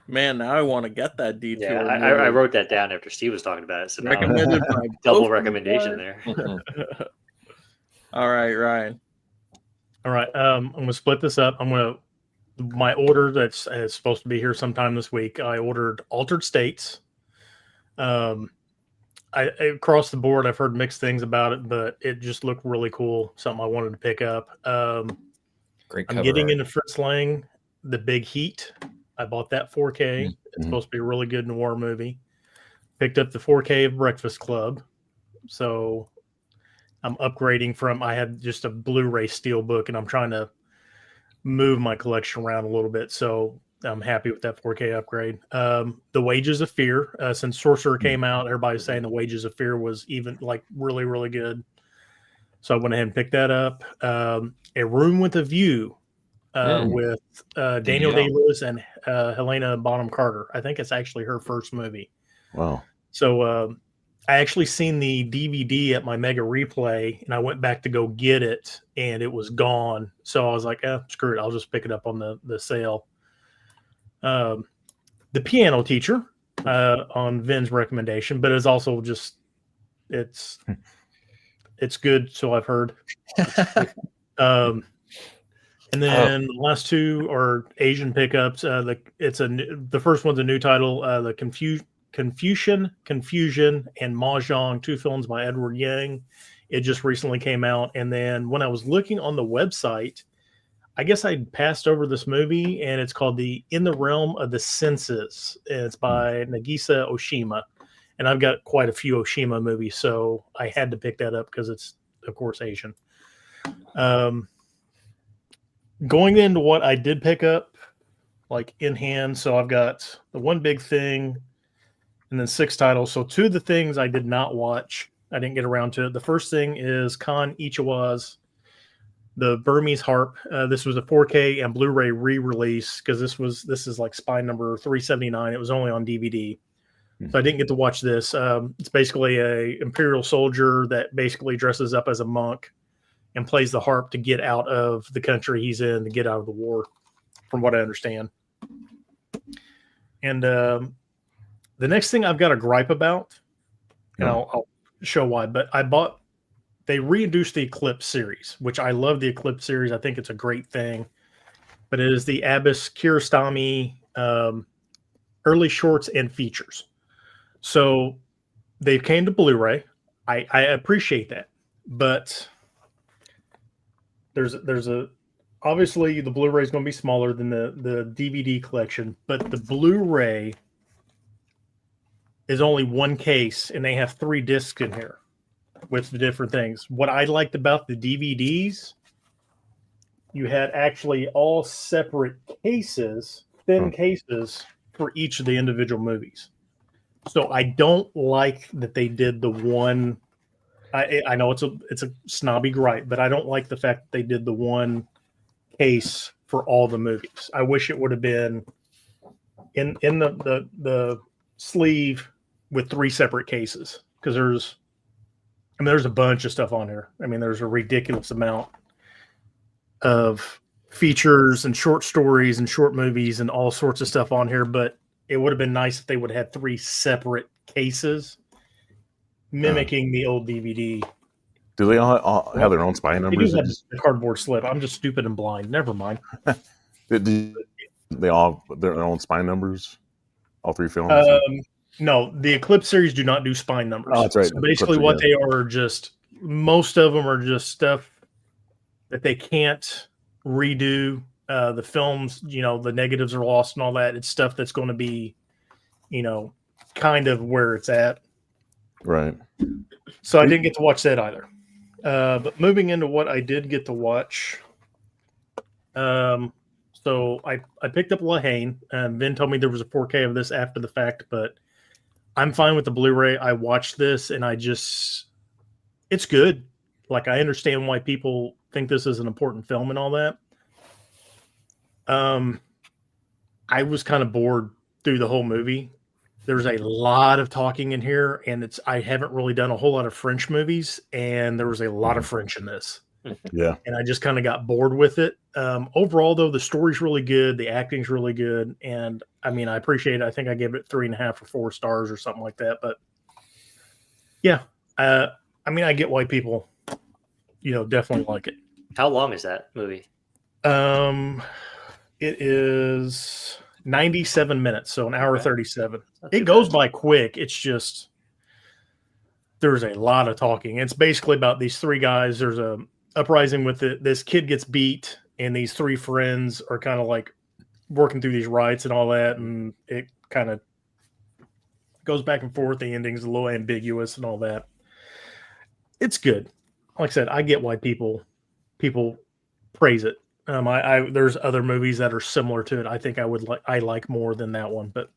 Man, now I want to get that Detour. Yeah, I wrote that down after Steve was talking about it. So now Recommended by double both recommendation there. All right, Ryan. All right. I'm going to split this up. My order that's supposed to be here sometime this week. I ordered Altered States. I across the board, I've heard mixed things about it, but it just looked really cool. Something I wanted to pick up. Great I'm cover getting art. into Fritz Lang, The Big Heat. I bought that 4K. It's supposed to be a really good noir movie. Picked up the 4K of Breakfast Club. So I'm upgrading from, I had just a Blu-ray Steelbook, and I'm trying to move my collection around a little bit. So I'm happy with that 4K upgrade. The Wages of Fear, since Sorcerer came out, everybody's saying The Wages of Fear was even like really, really good. So I went ahead and picked that up. A Room with a View with Daniel Day-Lewis and Helena Bonham Carter. I think it's actually her first movie. Wow. So I actually seen the DVD at my Mega Replay, and I went back to go get it, and it was gone. So I was like, screw it, I'll just pick it up on the sale. The Piano Teacher, on Vin's recommendation, but it's also just it's good. So I've heard. And then the last two are Asian pickups. The first one's a new title, the Confusion, and Mahjong, 2 films by Edward Yang. It just recently came out. And then when I was looking on the website, I guess I passed over this movie, and it's called In the Realm of the Senses. And it's by Nagisa Oshima. And I've got quite a few Oshima movies, so I had to pick that up because it's, of course, Asian. Going into what I did pick up, like in hand, so I've got the One Big Thing, and then 6 titles. So 2 of the things I did not watch. I didn't get around to it. The first thing is Kan Ichiwa's The Burmese Harp. This was a 4K and Blu-ray re-release because this is like spine number 379. It was only on DVD. So I didn't get to watch this. It's basically a imperial soldier that basically dresses up as a monk and plays the harp to get out of the country he's in, to get out of the war, from what I understand. And the next thing I've got a gripe about, and I'll show why, but they reintroduced the Eclipse series, which I love the Eclipse series. I think it's a great thing, but it is the Abbas Kiarostami early shorts and features. So they came to Blu-ray. I appreciate that, but there's obviously the Blu-ray is going to be smaller than the DVD collection, but the Blu-ray is only 1 case, and they have 3 discs in here with the different things. What I liked about the DVDs, you had actually all separate cases, thin cases for each of the individual movies. So I don't like that they did the one. I know it's a snobby gripe, but I don't like the fact that they did the one case for all the movies. I wish it would have been in the sleeve with 3 separate cases, because there's a bunch of stuff on here. I mean, there's a ridiculous amount of features and short stories and short movies and all sorts of stuff on here, but it would have been nice if they would have had 3 separate cases mimicking the old DVD. Do they all have their own spine numbers? They do have the cardboard slip. I'm just stupid and blind. Never mind. They all have their own spine numbers? All 3 films? No, the Eclipse series do not do spine numbers. Oh, that's right. So basically what they are most of them are just stuff that they can't redo. The films, the negatives are lost and all that. It's stuff that's going to be, kind of where it's at. Right. So I didn't get to watch that either. But moving into what I did get to watch. So I picked up La Haine, and Vin told me there was a 4K of this after the fact, but I'm fine with the Blu-ray. I watched this, and it's good. Like, I understand why people think this is an important film and all that. I was kind of bored through the whole movie. There's a lot of talking in here, and I haven't really done a whole lot of French movies, and there was a lot of French in this. Yeah. And I just kind of got bored with it. Overall, though, the story's really good. The acting's really good. And I mean, I appreciate it. I think I gave it 3.5 or 4 stars or something like that. But yeah, I mean, I get why people, definitely like it. How long is that movie? It is 97 minutes, so an hour 37. Not It too goes bad. by quick. It's just there's a lot of talking. It's basically about these 3 guys. There's a uprising with this kid gets beat, and these 3 friends are kind of like working through these riots and all that, and it kind of goes back and forth. The ending's a little ambiguous and all that. It's good. Like I said, I get why people praise it. There's other movies that are similar to it. I think I like more than that one, but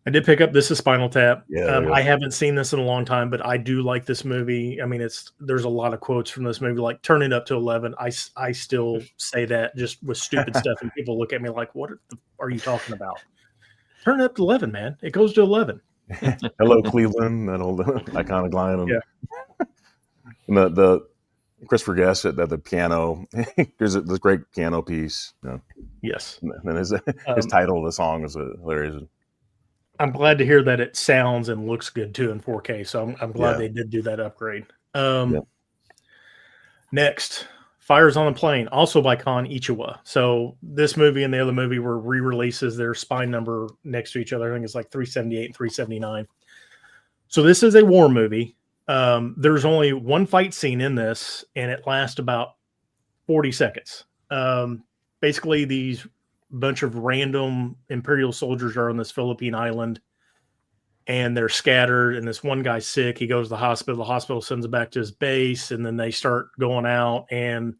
I did pick up This Is Spinal Tap. Yeah. I haven't seen this in a long time, but I do like this movie. I mean, there's a lot of quotes from this movie, like turn it up to 11. I still say that just with stupid stuff, and people look at me like, what are you talking about? Turn it up to 11, man. It goes to 11. Hello, Cleveland, that old iconic line. And, Yeah. and the Christopher Guest at the piano. There's this great piano piece. You know. Yes. And his title of the song is hilarious. I'm glad to hear that it sounds and looks good too in 4K. So I'm glad they did do that upgrade. Next, Fires on the Plain, also by Kon Ichiwa. So this movie and the other movie were re-releases. Their spine number next to each other. I think it's like 378 and 379. So this is a war movie. There's only one fight scene in this, and it lasts about 40 seconds. Basically, these bunch of random Imperial soldiers are on this Philippine island, and they're scattered, and this one guy's sick. He goes to the hospital sends him back to his base, and then they start going out. And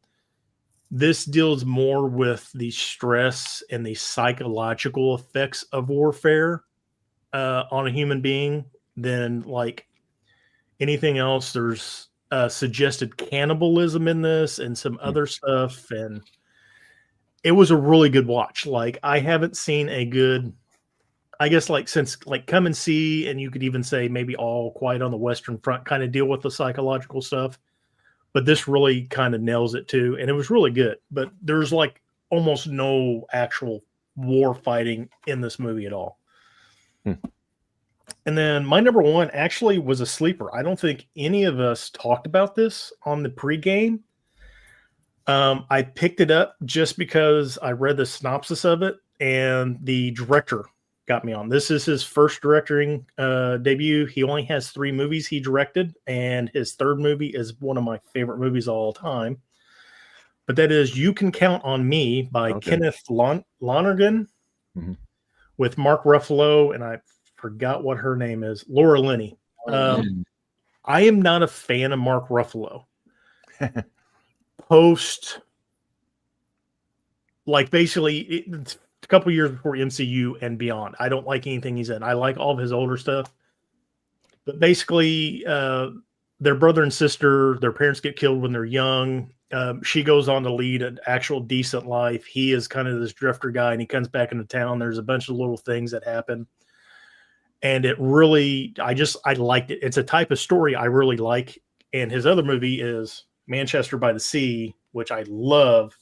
this deals more with the stress and the psychological effects of warfare on a human being than like anything else. There's suggested cannibalism in this and some other stuff, and it was a really good watch. Like, I haven't seen a good, I guess, like, since like Come and See, and you could even say maybe All Quiet on the Western Front kind of deal with the psychological stuff, but this really kind of nails it too, and it was really good. But there's like almost no actual war fighting in this movie at all. And then my number one actually was a sleeper. I don't think any of us talked about this on the pregame. I picked it up just because I read the synopsis of it, and the director got me on. This is his first directing debut. He only has 3 movies he directed, and his third movie is one of my favorite movies of all time. But that is You Can Count on Me by Kenneth Lonergan with Mark Ruffalo, and I forgot what her name is, Laura Linney. I am not a fan of Mark Ruffalo. Post, like, basically it's a couple years before MCU and beyond. I don't like anything he's in. I like all of his older stuff, but basically their brother and sister, their parents get killed when they're young. She goes on to lead an actual decent life. He is kind of this drifter guy, and he comes back into town. There's a bunch of little things that happen, and it really, I liked it. It's a type of story I really like. And his other movie is Manchester by the Sea, which I love.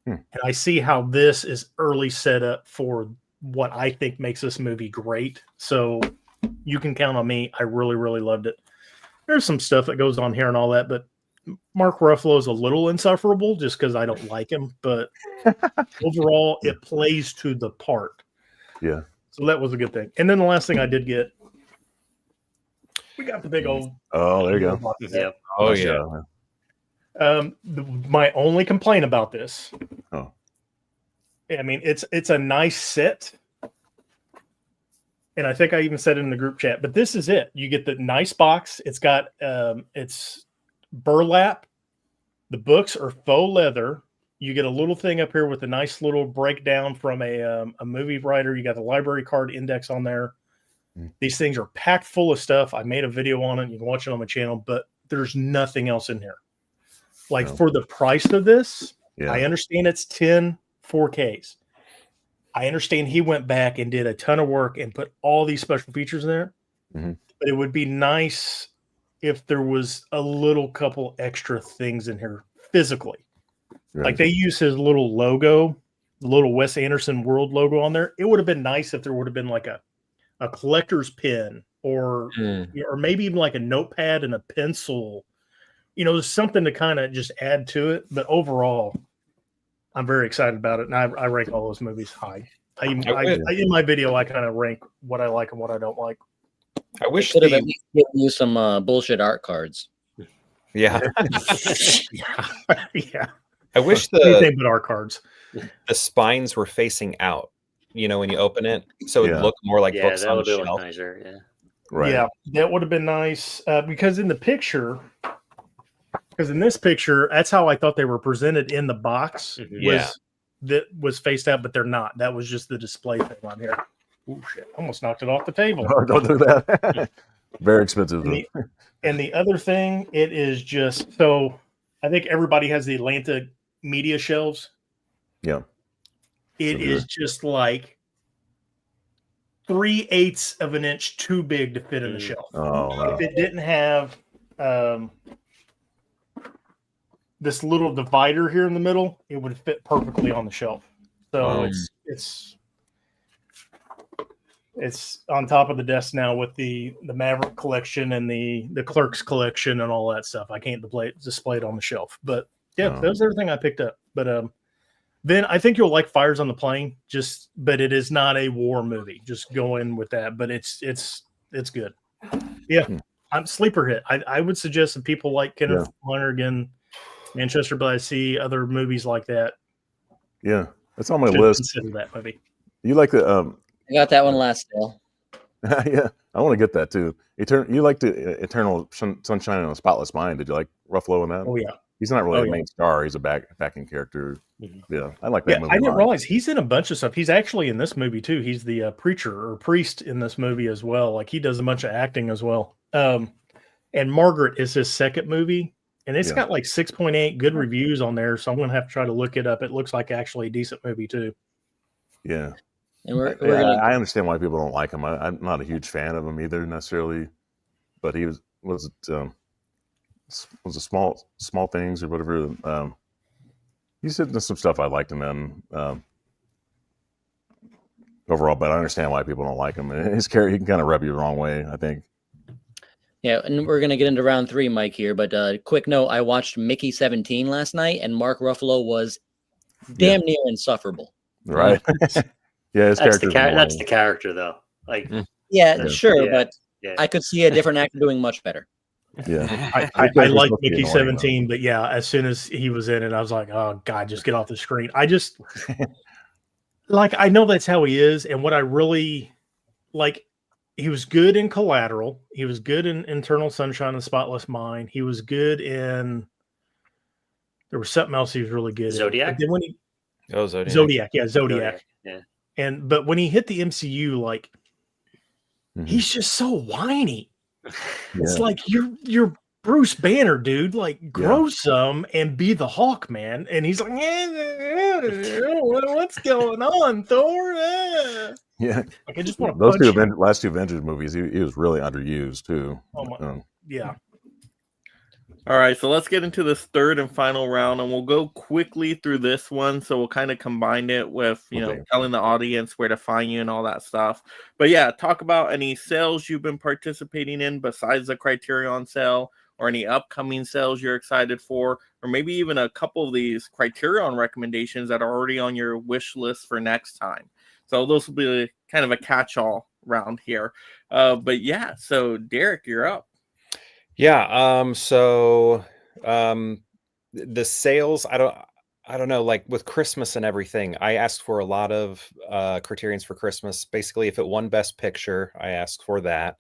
And I see how this is early setup for what I think makes this movie great. So You Can Count on Me. I really, really loved it. There's some stuff that goes on here and all that, but Mark Ruffalo is a little insufferable just because I don't like him. But overall, it plays to the part. Yeah. So that was a good thing. And then the last thing I did get, we got the big old. Oh, there you go. Yeah. Oh, yeah. My only complaint about this, I mean, it's a nice set, and I think I even said it in the group chat, but this is it. You get the nice box. It's got it's burlap. The books are faux leather. You get a little thing up here with a nice little breakdown from a movie writer. You got the library card index on there. These things are packed full of stuff. I made a video on it. You can watch it on my channel, but there's nothing else in here. Like, for the price of this, I understand it's 10 4Ks. I understand he went back and did a ton of work and put all these special features in there. But it would be nice if there was a little couple extra things in here physically. Like, they use his little logo, the little Wes Anderson World logo on there. It would have been nice if there would have been like a collector's pin or maybe even like a notepad and a pencil. You know, there's something to kind of just add to it. But overall, I'm very excited about it. And I rank all those movies high. In my video, I kind of rank what I like and what I don't like. I wish could have at least given you some bullshit art cards. Yeah. Yeah. I wish anything but art cards. The spines were facing out, you know, when you open it. So it looked more like books on the shelf. Nicer, yeah. Right. Yeah, that would have been nice. Because in this picture, that's how I thought they were presented in the box. That was faced out, but they're not. That was just the display thing on here. Oh shit! Almost knocked it off the table. Oh, don't do that. Very expensive. And the other thing, it is just so. I think everybody has the Atlanta media shelves. Yeah. It is just like 3/8 of an inch too big to fit in the shelf. Oh, no. If it didn't have this little divider here in the middle, it would fit perfectly on the shelf. So it's on top of the desk now with the Maverick collection and the Clerks collection and all that stuff. I can't display it on the shelf, but yeah, that was everything I picked up. But then I think you'll like Fires on the Plain, but it is not a war movie. Just go in with that, but it's good. Yeah, I'm sleeper hit. I would suggest that people like Kenneth Lonergan, Manchester by the Sea, other movies like that. Yeah, that's on my list. Consider that movie. You like the I got that one last sale. yeah, I want to get that too. You like the Eternal Sunshine of a Spotless Mind? Did you like Ruffalo in that? Oh yeah. He's not really a main star. He's a backing character. Mm-hmm. Yeah, I like that movie. I didn't realize he's in a bunch of stuff. He's actually in this movie too. He's the preacher or priest in this movie as well. Like he does a bunch of acting as well. And Margaret is his second movie, and it's got like 6.8 good reviews on there. So I'm gonna have to try to look it up. It looks like actually a decent movie too. Yeah. And I understand why people don't like him. I'm not a huge fan of him either necessarily, but he was a small things or whatever. He said some stuff I liked him in overall, but I understand why people don't like him. And his character, he can kind of rub you the wrong way, I think. Yeah, and we're gonna get into round 3, Mike here. But quick note: I watched Mickey 17 last night, and Mark Ruffalo was damn near insufferable. Right. Yeah, his that's character. That's the character, though. Like, but I could see a different actor doing much better. Yeah, I like Mickey 17, but yeah, as soon as he was in it, I was like, oh God, just get off the screen. I just like, I know that's how he is, and what I really like, he was good in Collateral, he was good in Eternal Sunshine of Spotless Mind, he was good in. There was something else he was really good Zodiac. in. Then when Zodiac. Zodiac. Yeah. But when he hit the MCU, like he's just so whiny. It's like you're Bruce Banner, dude. Like grow some and be the Hawk, man. And he's like, what's going on, Thor? Yeah, like I just want to those last two Avengers movies. He was really underused too. Oh my, yeah. All right, so let's get into this third and final round, and we'll go quickly through this one. So we'll kind of combine it with, telling the audience where to find you and all that stuff. But yeah, talk about any sales you've been participating in besides the Criterion sale, or any upcoming sales you're excited for, or maybe even a couple of these Criterion recommendations that are already on your wish list for next time. So those will be kind of a catch-all round here. But yeah, so Derek, you're up. Yeah. So the sales, I don't know, like with Christmas and everything, I asked for a lot of Criterions for Christmas. Basically, if it won Best Picture, I asked for that.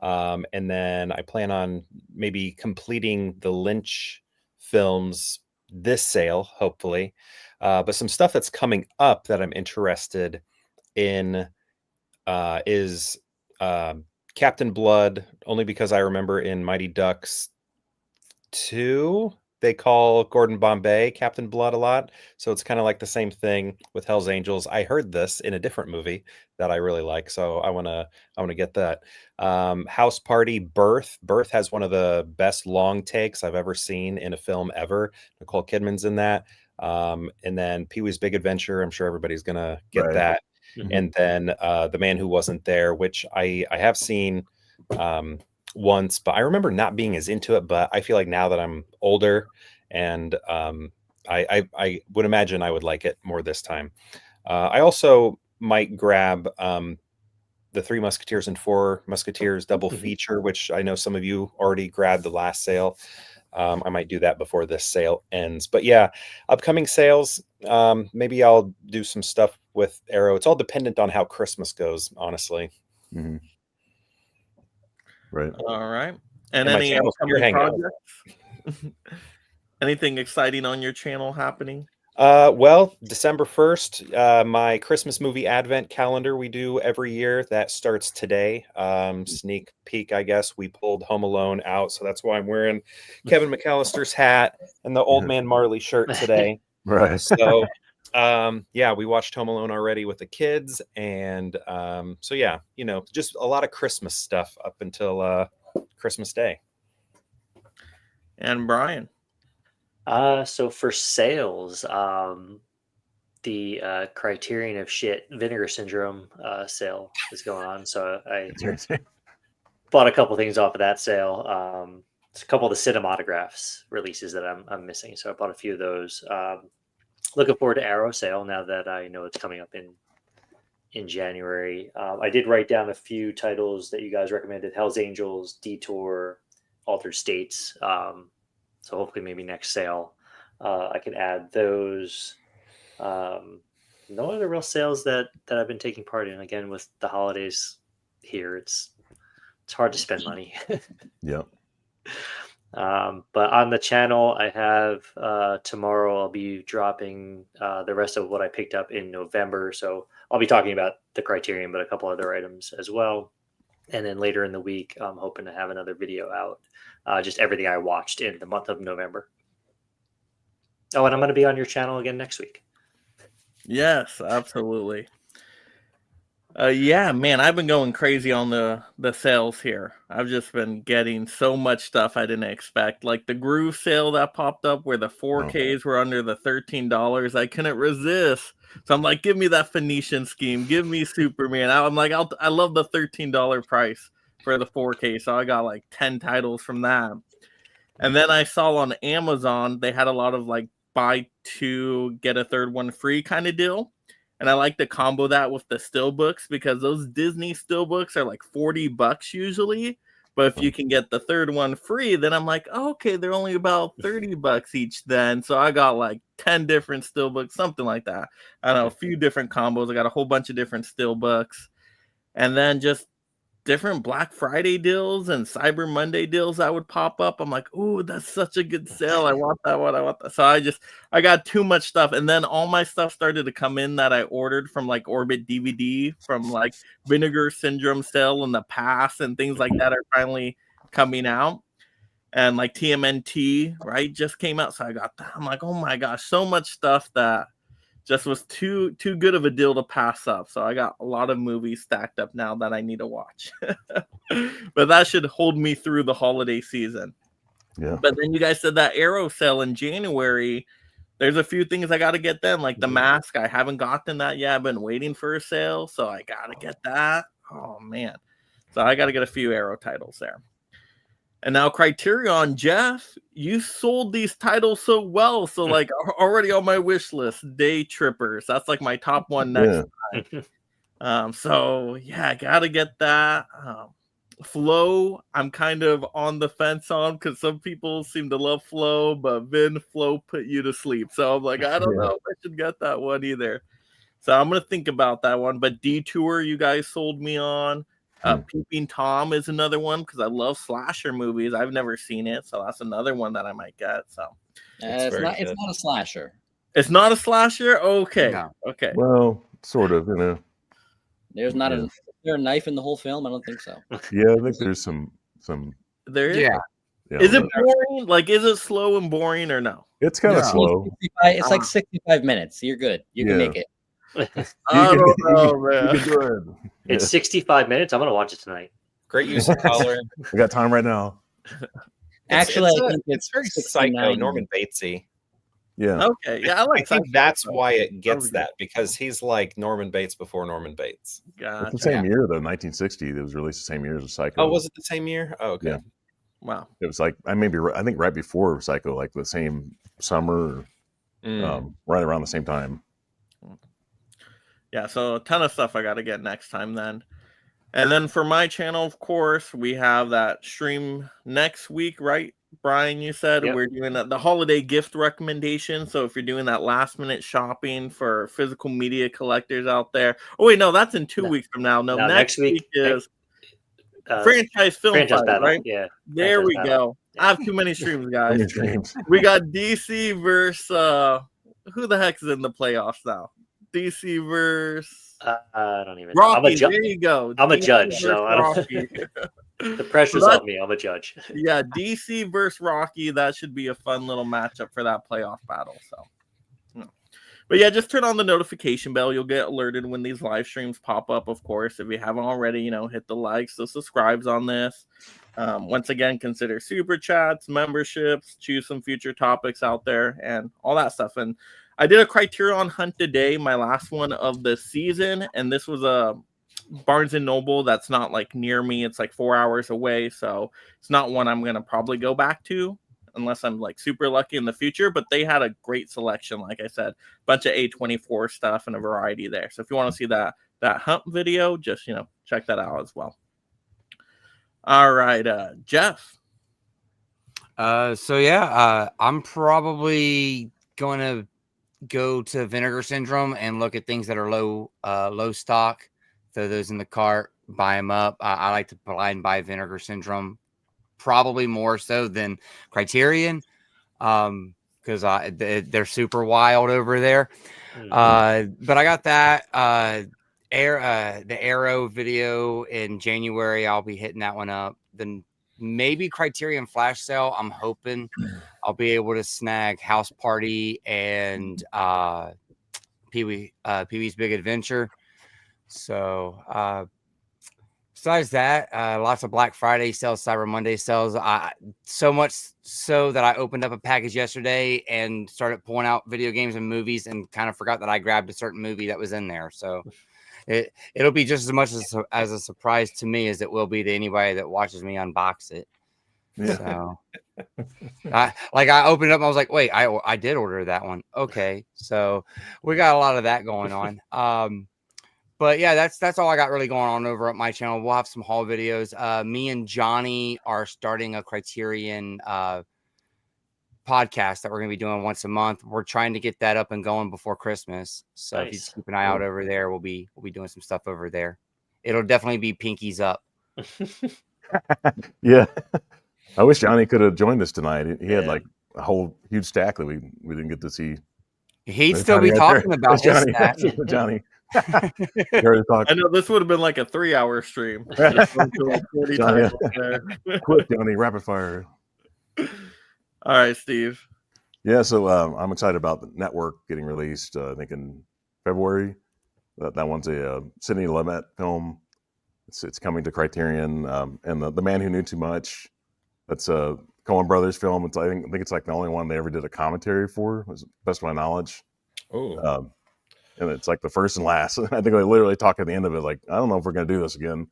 And then I plan on maybe completing the Lynch films this sale, hopefully. But some stuff that's coming up that I'm interested in is Captain Blood, only because I remember in Mighty Ducks 2, they call Gordon Bombay Captain Blood a lot. So it's kind of like the same thing with Hell's Angels. I heard this in a different movie that I really like, so I want to get that. House Party, Birth. Birth has one of the best long takes I've ever seen in a film ever. Nicole Kidman's in that. And then Pee-wee's Big Adventure. I'm sure everybody's gonna get that. Mm-hmm. And then The Man Who Wasn't There, which I have seen once, but I remember not being as into it. But I feel like now that I'm older, and I would imagine I would like it more this time. I also might grab the Three Musketeers and Four Musketeers double feature, which I know some of you already grabbed the last sale. I might do that before this sale ends. But yeah, upcoming sales, maybe I'll do some stuff with Arrow. It's all dependent on how Christmas goes, honestly. Mm-hmm. Right. All right. And any upcoming projects? Anything exciting on your channel happening? Well, December 1st, my Christmas movie advent calendar we do every year. That starts today. Sneak peek, I guess. We pulled Home Alone out, so that's why I'm wearing Kevin McAllister's hat and the Old Man Marley shirt today. Right. So Yeah, we watched Home Alone already with the kids, and so yeah, just a lot of Christmas stuff up until Christmas Day. And Brian. So for sales, the Criterion of shit Vinegar Syndrome sale is going on. So I bought a couple things off of that sale. It's a couple of the cinematographs releases that I'm missing. So I bought a few of those. Looking forward to Arrow sale now that I know it's coming up in January. I did write down a few titles that you guys recommended: Hell's Angels, Detour, Altered States. So hopefully maybe next sale I can add those. No other real sales that I've been taking part in. Again, with the holidays here, it's hard to spend money. Yep. But on the channel, I have tomorrow I'll be dropping the rest of what I picked up in November. So I'll be talking about the Criterion, but a couple other items as well. And then later in the week, I'm hoping to have another video out, just everything I watched in the month of November. Oh, and I'm going to be on your channel again next week. Yes, absolutely. Yeah, man, I've been going crazy on the sales here. I've just been getting so much stuff I didn't expect. Like the Groove sale that popped up where the 4Ks were under the $13. I couldn't resist. So I'm like, give me that Phoenician scheme. Give me Superman. I'm like, I love the $13 price for the 4K. So I got like 10 titles from that. And then I saw on Amazon, they had a lot of like buy two, get a third one free kind of deal. And I like to combo that with the steelbooks because those Disney steelbooks are like $40 usually. But if you can get the third one free, then I'm like, oh, okay, they're only about $30 each then. So I got like 10 different steelbooks, something like that. I don't know, a few different combos. I got a whole bunch of different steelbooks. And then just different Black Friday deals and Cyber Monday deals that would pop up. I'm like, oh, that's such a good sale. I want that one. I want that. So I got too much stuff. And then all my stuff started to come in that I ordered from like Orbit DVD, from like Vinegar Syndrome sale in the past, and things like that are finally coming out. And like TMNT, right, just came out. So I got that. I'm like, oh my gosh, so much stuff that just was too good of a deal to pass up. So I got a lot of movies stacked up now that I need to watch. But that should hold me through the holiday season. Yeah. But then you guys said that Arrow sale in January. There's a few things I got to get then, like the mask. I haven't gotten that yet. I've been waiting for a sale, so I got to get that. Oh, man. So I got to get a few Arrow titles there. And now Criterion, Jeff, you sold these titles so well. So like already on my wish list, Day Trippers. That's like my top one next time. So yeah, I gotta get that. Flow, I'm kind of on the fence on because some people seem to love Flow, but Vin Flow put you to sleep. So I'm like, I don't know if I should get that one either. So I'm gonna think about that one. But Detour, you guys sold me on. Peeping Tom is another one because I love slasher movies. I've never seen it, so that's another one that I might get. So it's not a slasher. It's not a slasher. Okay, No. Okay. Well, sort of, you know. There's not is there a knife in the whole film? I don't think so. Yeah, I think there's some. There is. Yeah. Is it boring? Like, is it slow and boring or no? It's kind of slow. It's like 65 minutes. You're good. You can make it. I don't know, man. It's 65 minutes. I'm going to watch it tonight. Great use of color. We got time right now. Actually, I think it's very psycho, Norman Batesy. Yeah. Okay. Yeah, I think that's why it gets that, because he's like Norman Bates before Norman Bates. Gotcha. It's the same year though, 1960. It was released the same year as Psycho. Oh, was it the same year? Oh, okay. Yeah. Wow. It was like I think right before Psycho, like the same summer, right around the same time. Yeah, so a ton of stuff I got to get next time then. And then for my channel, of course, we have that stream next week, right? Brian, you said we're doing the holiday gift recommendation. So if you're doing that last minute shopping for physical media collectors out there. Oh, wait, no, that's in 2 weeks from now. No, next week is franchise film fight, right? Yeah. There we go. I have too many streams, guys. We got DC versus who the heck is in the playoffs now? DC versus I don't even Rocky. know. There you go. I'm a DC judge, so I don't. The pressure's on me. I'm a judge. Yeah, DC versus Rocky. That should be a fun little matchup for that playoff battle. So But yeah, just turn on the notification bell. You'll get alerted when these live streams pop up, of course. If you haven't already, hit the likes, the subscribes on this. Once again, consider super chats, memberships, choose some future topics out there, and all that stuff. And I did a Criterion hunt today, my last one of the season, and this was a Barnes & Noble that's not like near me. It's like 4 hours away, so it's not one I'm going to probably go back to unless I'm like super lucky in the future, but they had a great selection. Like I said, bunch of A24 stuff and a variety there. So if you want to see that hunt video, just, check that out as well. All right, Jeff. I'm probably going to go to Vinegar Syndrome and look at things that are low stock. Throw those in the cart, buy them up. I like to blind buy Vinegar Syndrome, probably more so than Criterion, because they're super wild over there. But I got that the Arrow video in January. I'll be hitting that one up. Then maybe Criterion flash sale. I'm hoping I'll be able to snag House Party and Pee-wee's Big Adventure. So besides that, lots of Black Friday sales, Cyber Monday sales. So much so that I opened up a package yesterday and started pulling out video games and movies and kind of forgot that I grabbed a certain movie that was in there. So it'll be just as much as a surprise to me as it will be to anybody that watches me unbox it. Yeah. So I opened it up and I was like, wait, I did order that one. Okay. So we got a lot of that going on. But yeah, that's all I got really going on over at my channel. We'll have some haul videos. Me and Johnny are starting a Criterion podcast that we're going to be doing once a month. We're trying to get that up and going before Christmas. So If you just keep an eye out over there, we'll be doing some stuff over there. It'll definitely be pinkies up. Yeah. I wish Johnny could have joined us tonight. He had like a whole huge stack that we didn't get to see. He'd still be talking about this stack. Johnny. I know this would have been like a 3-hour stream. Johnny, quick, Johnny, rapid fire. All right, Steve. Yeah, so I'm excited about the Network getting released. I think in February. That one's a Sidney Lumet film. It's coming to Criterion, and the Man Who Knew Too Much. That's a Coen Brothers film. I think it's like the only one they ever did a commentary for, was best of my knowledge. Oh. And it's like the first and last. I think they literally talk at the end of it like, I don't know if we're going to do this again.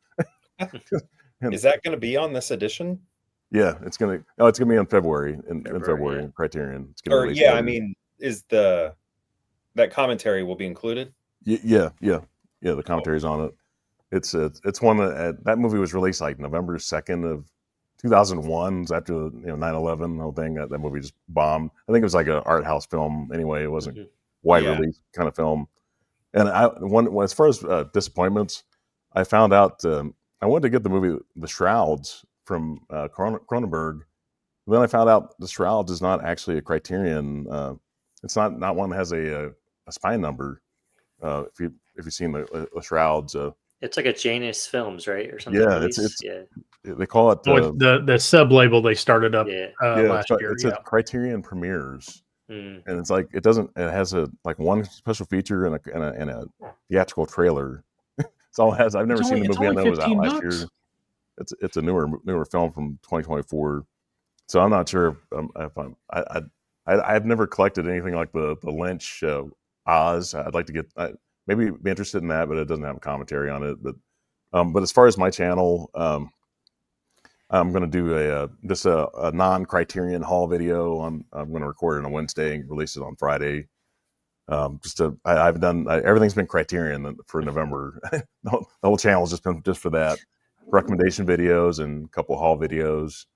Is that going to be on this edition? Yeah, it's going to be in February. In February, in Criterion. It's gonna or yeah, I mean, is that commentary will be included? Yeah. The commentary's on it. It's one that movie was released like November 2nd of 2001. After 9/11, the whole thing. That movie just bombed. I think it was like an art house film anyway. It wasn't wide release kind of film. And as far as disappointments, I found out I wanted to get the movie The Shrouds from Cronenberg. Then I found out The Shrouds is not actually a Criterion. It's not one that has a spine number. If you've seen the Shrouds, it's like a Janus Films, right, or something. Yeah, they call it the sub label they started up last year. It's a Criterion Premieres. And it's like it has a one special feature and a theatrical trailer. It's all it has. I've never seen the movie. I know it was out last year. It's a newer film from 2024. So I'm not sure if I've never collected anything like the Lynch Oz. I'd like to get maybe be interested in that, but it doesn't have a commentary on it. But as far as my channel, I'm going to do a non-Criterion haul video. I'm going to record it on Wednesday and release it on Friday. I've done everything's been Criterion for November. The whole channel's just been just for that. Recommendation videos and a couple haul videos.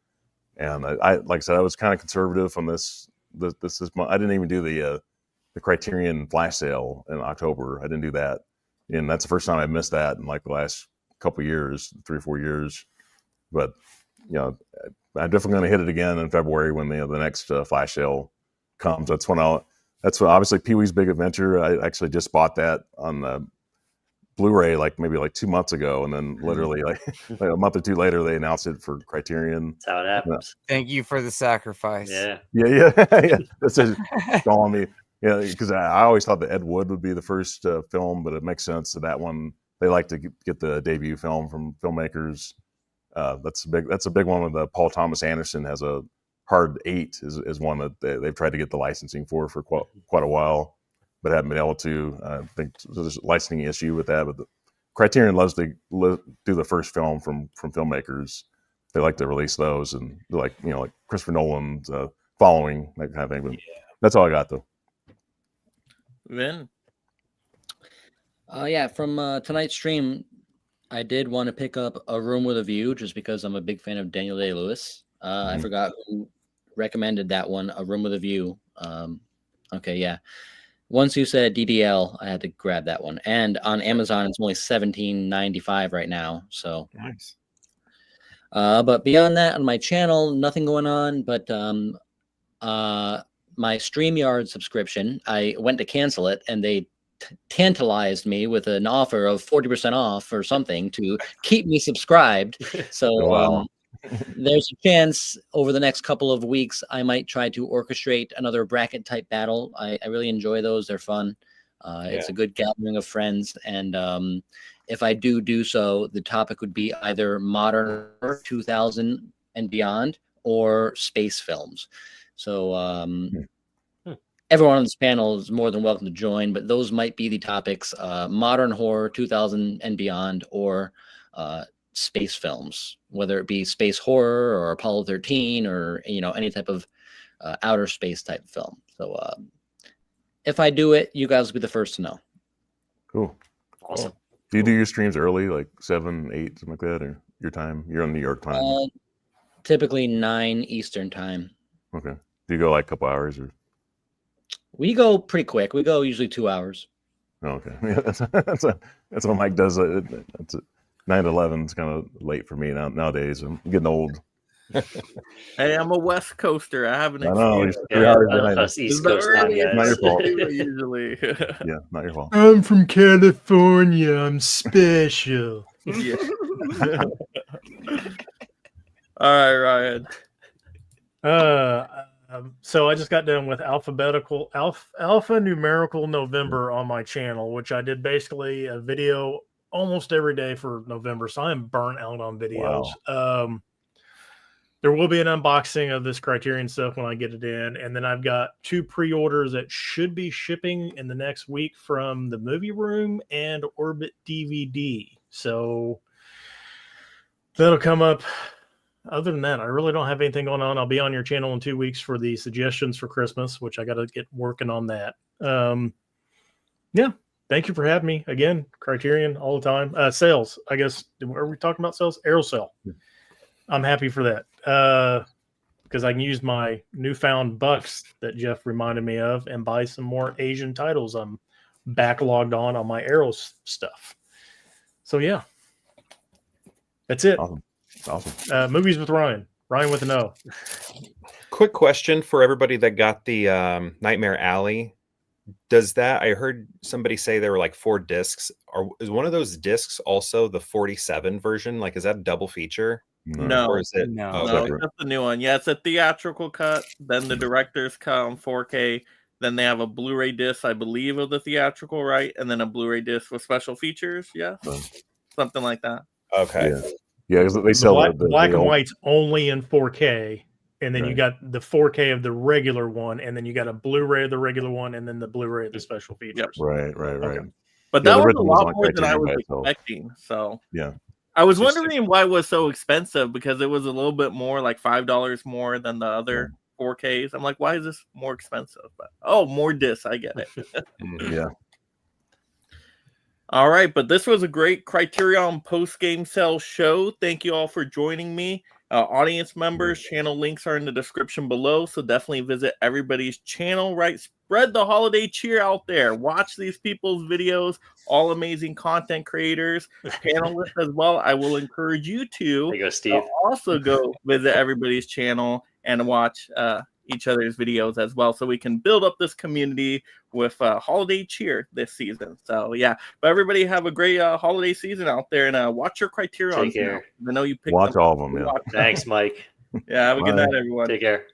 And I like I said, I was kind of conservative on this month. I didn't even do the Criterion flash sale in October. I didn't do that, and that's the first time I missed that in like the last couple years, 3 or 4 years. But I'm definitely going to hit it again in February when the next flash sale comes. That's when obviously Pee-wee's Big Adventure. I actually just bought that on Blu-ray maybe 2 months ago, and then literally like a month or two later they announced it for Criterion. That's how it happens. Thank you for the sacrifice. Yeah. That's just on me. Yeah, because I always thought that Ed Wood would be the first film, but it makes sense that one they like to get the debut film from filmmakers. That's a big one. With Paul Thomas Anderson has a Hard 8 is one that they've tried to get the licensing for quite a while, but haven't been able to. I think there's a licensing issue with that. But Criterion loves to do the first film from filmmakers. They like to release those, and like Christopher Nolan's Following, that kind of thing. But that's all I got though. Vin? Yeah, from tonight's stream, I did want to pick up A Room with a View just because I'm a big fan of Daniel Day-Lewis. I forgot who recommended that one, A Room with a View. Okay, yeah. Once you said DDL, I had to grab that one. And on Amazon, it's only $17.95 right now. So Nice. But beyond that, on my channel, nothing going on. But my StreamYard subscription, I went to cancel it, and they tantalized me with an offer of 40% off or something to keep me subscribed. So Wow. there's a chance over the next couple of weeks I might try to orchestrate another bracket type battle. I really enjoy those. They're fun. It's a good gathering of friends. And if I do so, the topic would be either modern 2000 and beyond or space films. So everyone on this panel is more than welcome to join, but those might be the topics: modern horror, 2000 and beyond, or space films, whether it be space horror or Apollo 13 or any type of outer space type film. So if I do it, you guys will be the first to know. Cool. Awesome. Do you do your streams early, like 7, 8, something like that, or your time? You're on New York time. Typically 9 Eastern time. Okay. Do you go like a couple hours or? We go pretty quick. We go usually 2 hours. Oh, okay. Yeah, that's what Mike does. That's 9-11 is kind of late for me nowadays. I'm getting old. Hey, I'm a West Coaster. I have an I know. excuse. You're 3 hours behind. Us East It's the Coast time earliest Not your fault. I do it usually. Yeah, not your fault. I'm from California. I'm special. Yeah. All right, Ryan. So I just got done with alphanumerical November on my channel, which I did basically a video almost every day for November. So I'm burnt out on videos. Wow. There will be an unboxing of this Criterion stuff when I get it in. And then I've got 2 pre-orders that should be shipping in the next week from the Movie Room and Orbit DVD. So that'll come up. Other than that, I really don't have anything going on. I'll be on your channel in 2 weeks for the suggestions for Christmas, which I got to get working on that. Yeah. Thank you for having me again. Criterion all the time. Sales, I guess. Are we talking about sales? Aerosol. I'm happy for that. Because I can use my newfound bucks that Jeff reminded me of and buy some more Asian titles I'm backlogged on my Aeros stuff. So yeah. That's it. Awesome. Movies with Ryan with an O. Quick question for everybody that got the Nightmare Alley. Does that, I heard somebody say there were like 4 discs. Is one of those discs also the 47 version? Like, is that a double feature? No. Or is it? No. Oh, No, okay. that's the new one. Yeah, it's a theatrical cut, then the director's cut on 4K. Then they have a Blu-ray disc, I believe, of the theatrical, right? And then a Blu-ray disc with special features. Yeah, something like that. Okay. Yeah, because they sell the black and old- white's only in 4K, and then you Right. got the 4K of the regular one, and then you got a Blu-ray of the regular one, and then the Blu-ray of the special features. Right. Okay. But Yeah, that the was a original was lot on more than I Criterion was by itself. expecting. So Yeah. I was Interesting. wondering why it was so expensive, because it was a little bit more, like $5 more than the other 4Ks. I'm like, why is this more expensive? But more discs. I get it. Yeah. All right, but this was a great Criterion post-game sale show. Thank you all for joining me. Audience members, channel links are in the description below, so definitely visit everybody's channel, right? Spread the holiday cheer out there. Watch these people's videos, all amazing content creators, panelists as well. I will encourage you to There you go, Steve. also go visit everybody's channel and watch each other's videos as well, so we can build up this community with holiday cheer this season. So yeah, but everybody have a great holiday season out there, and watch your Criterion. Take care. I know you picked Watch them. all of them. Yeah. Watch them. Thanks, Mike. Yeah, have a good Bye. night, everyone. Take care.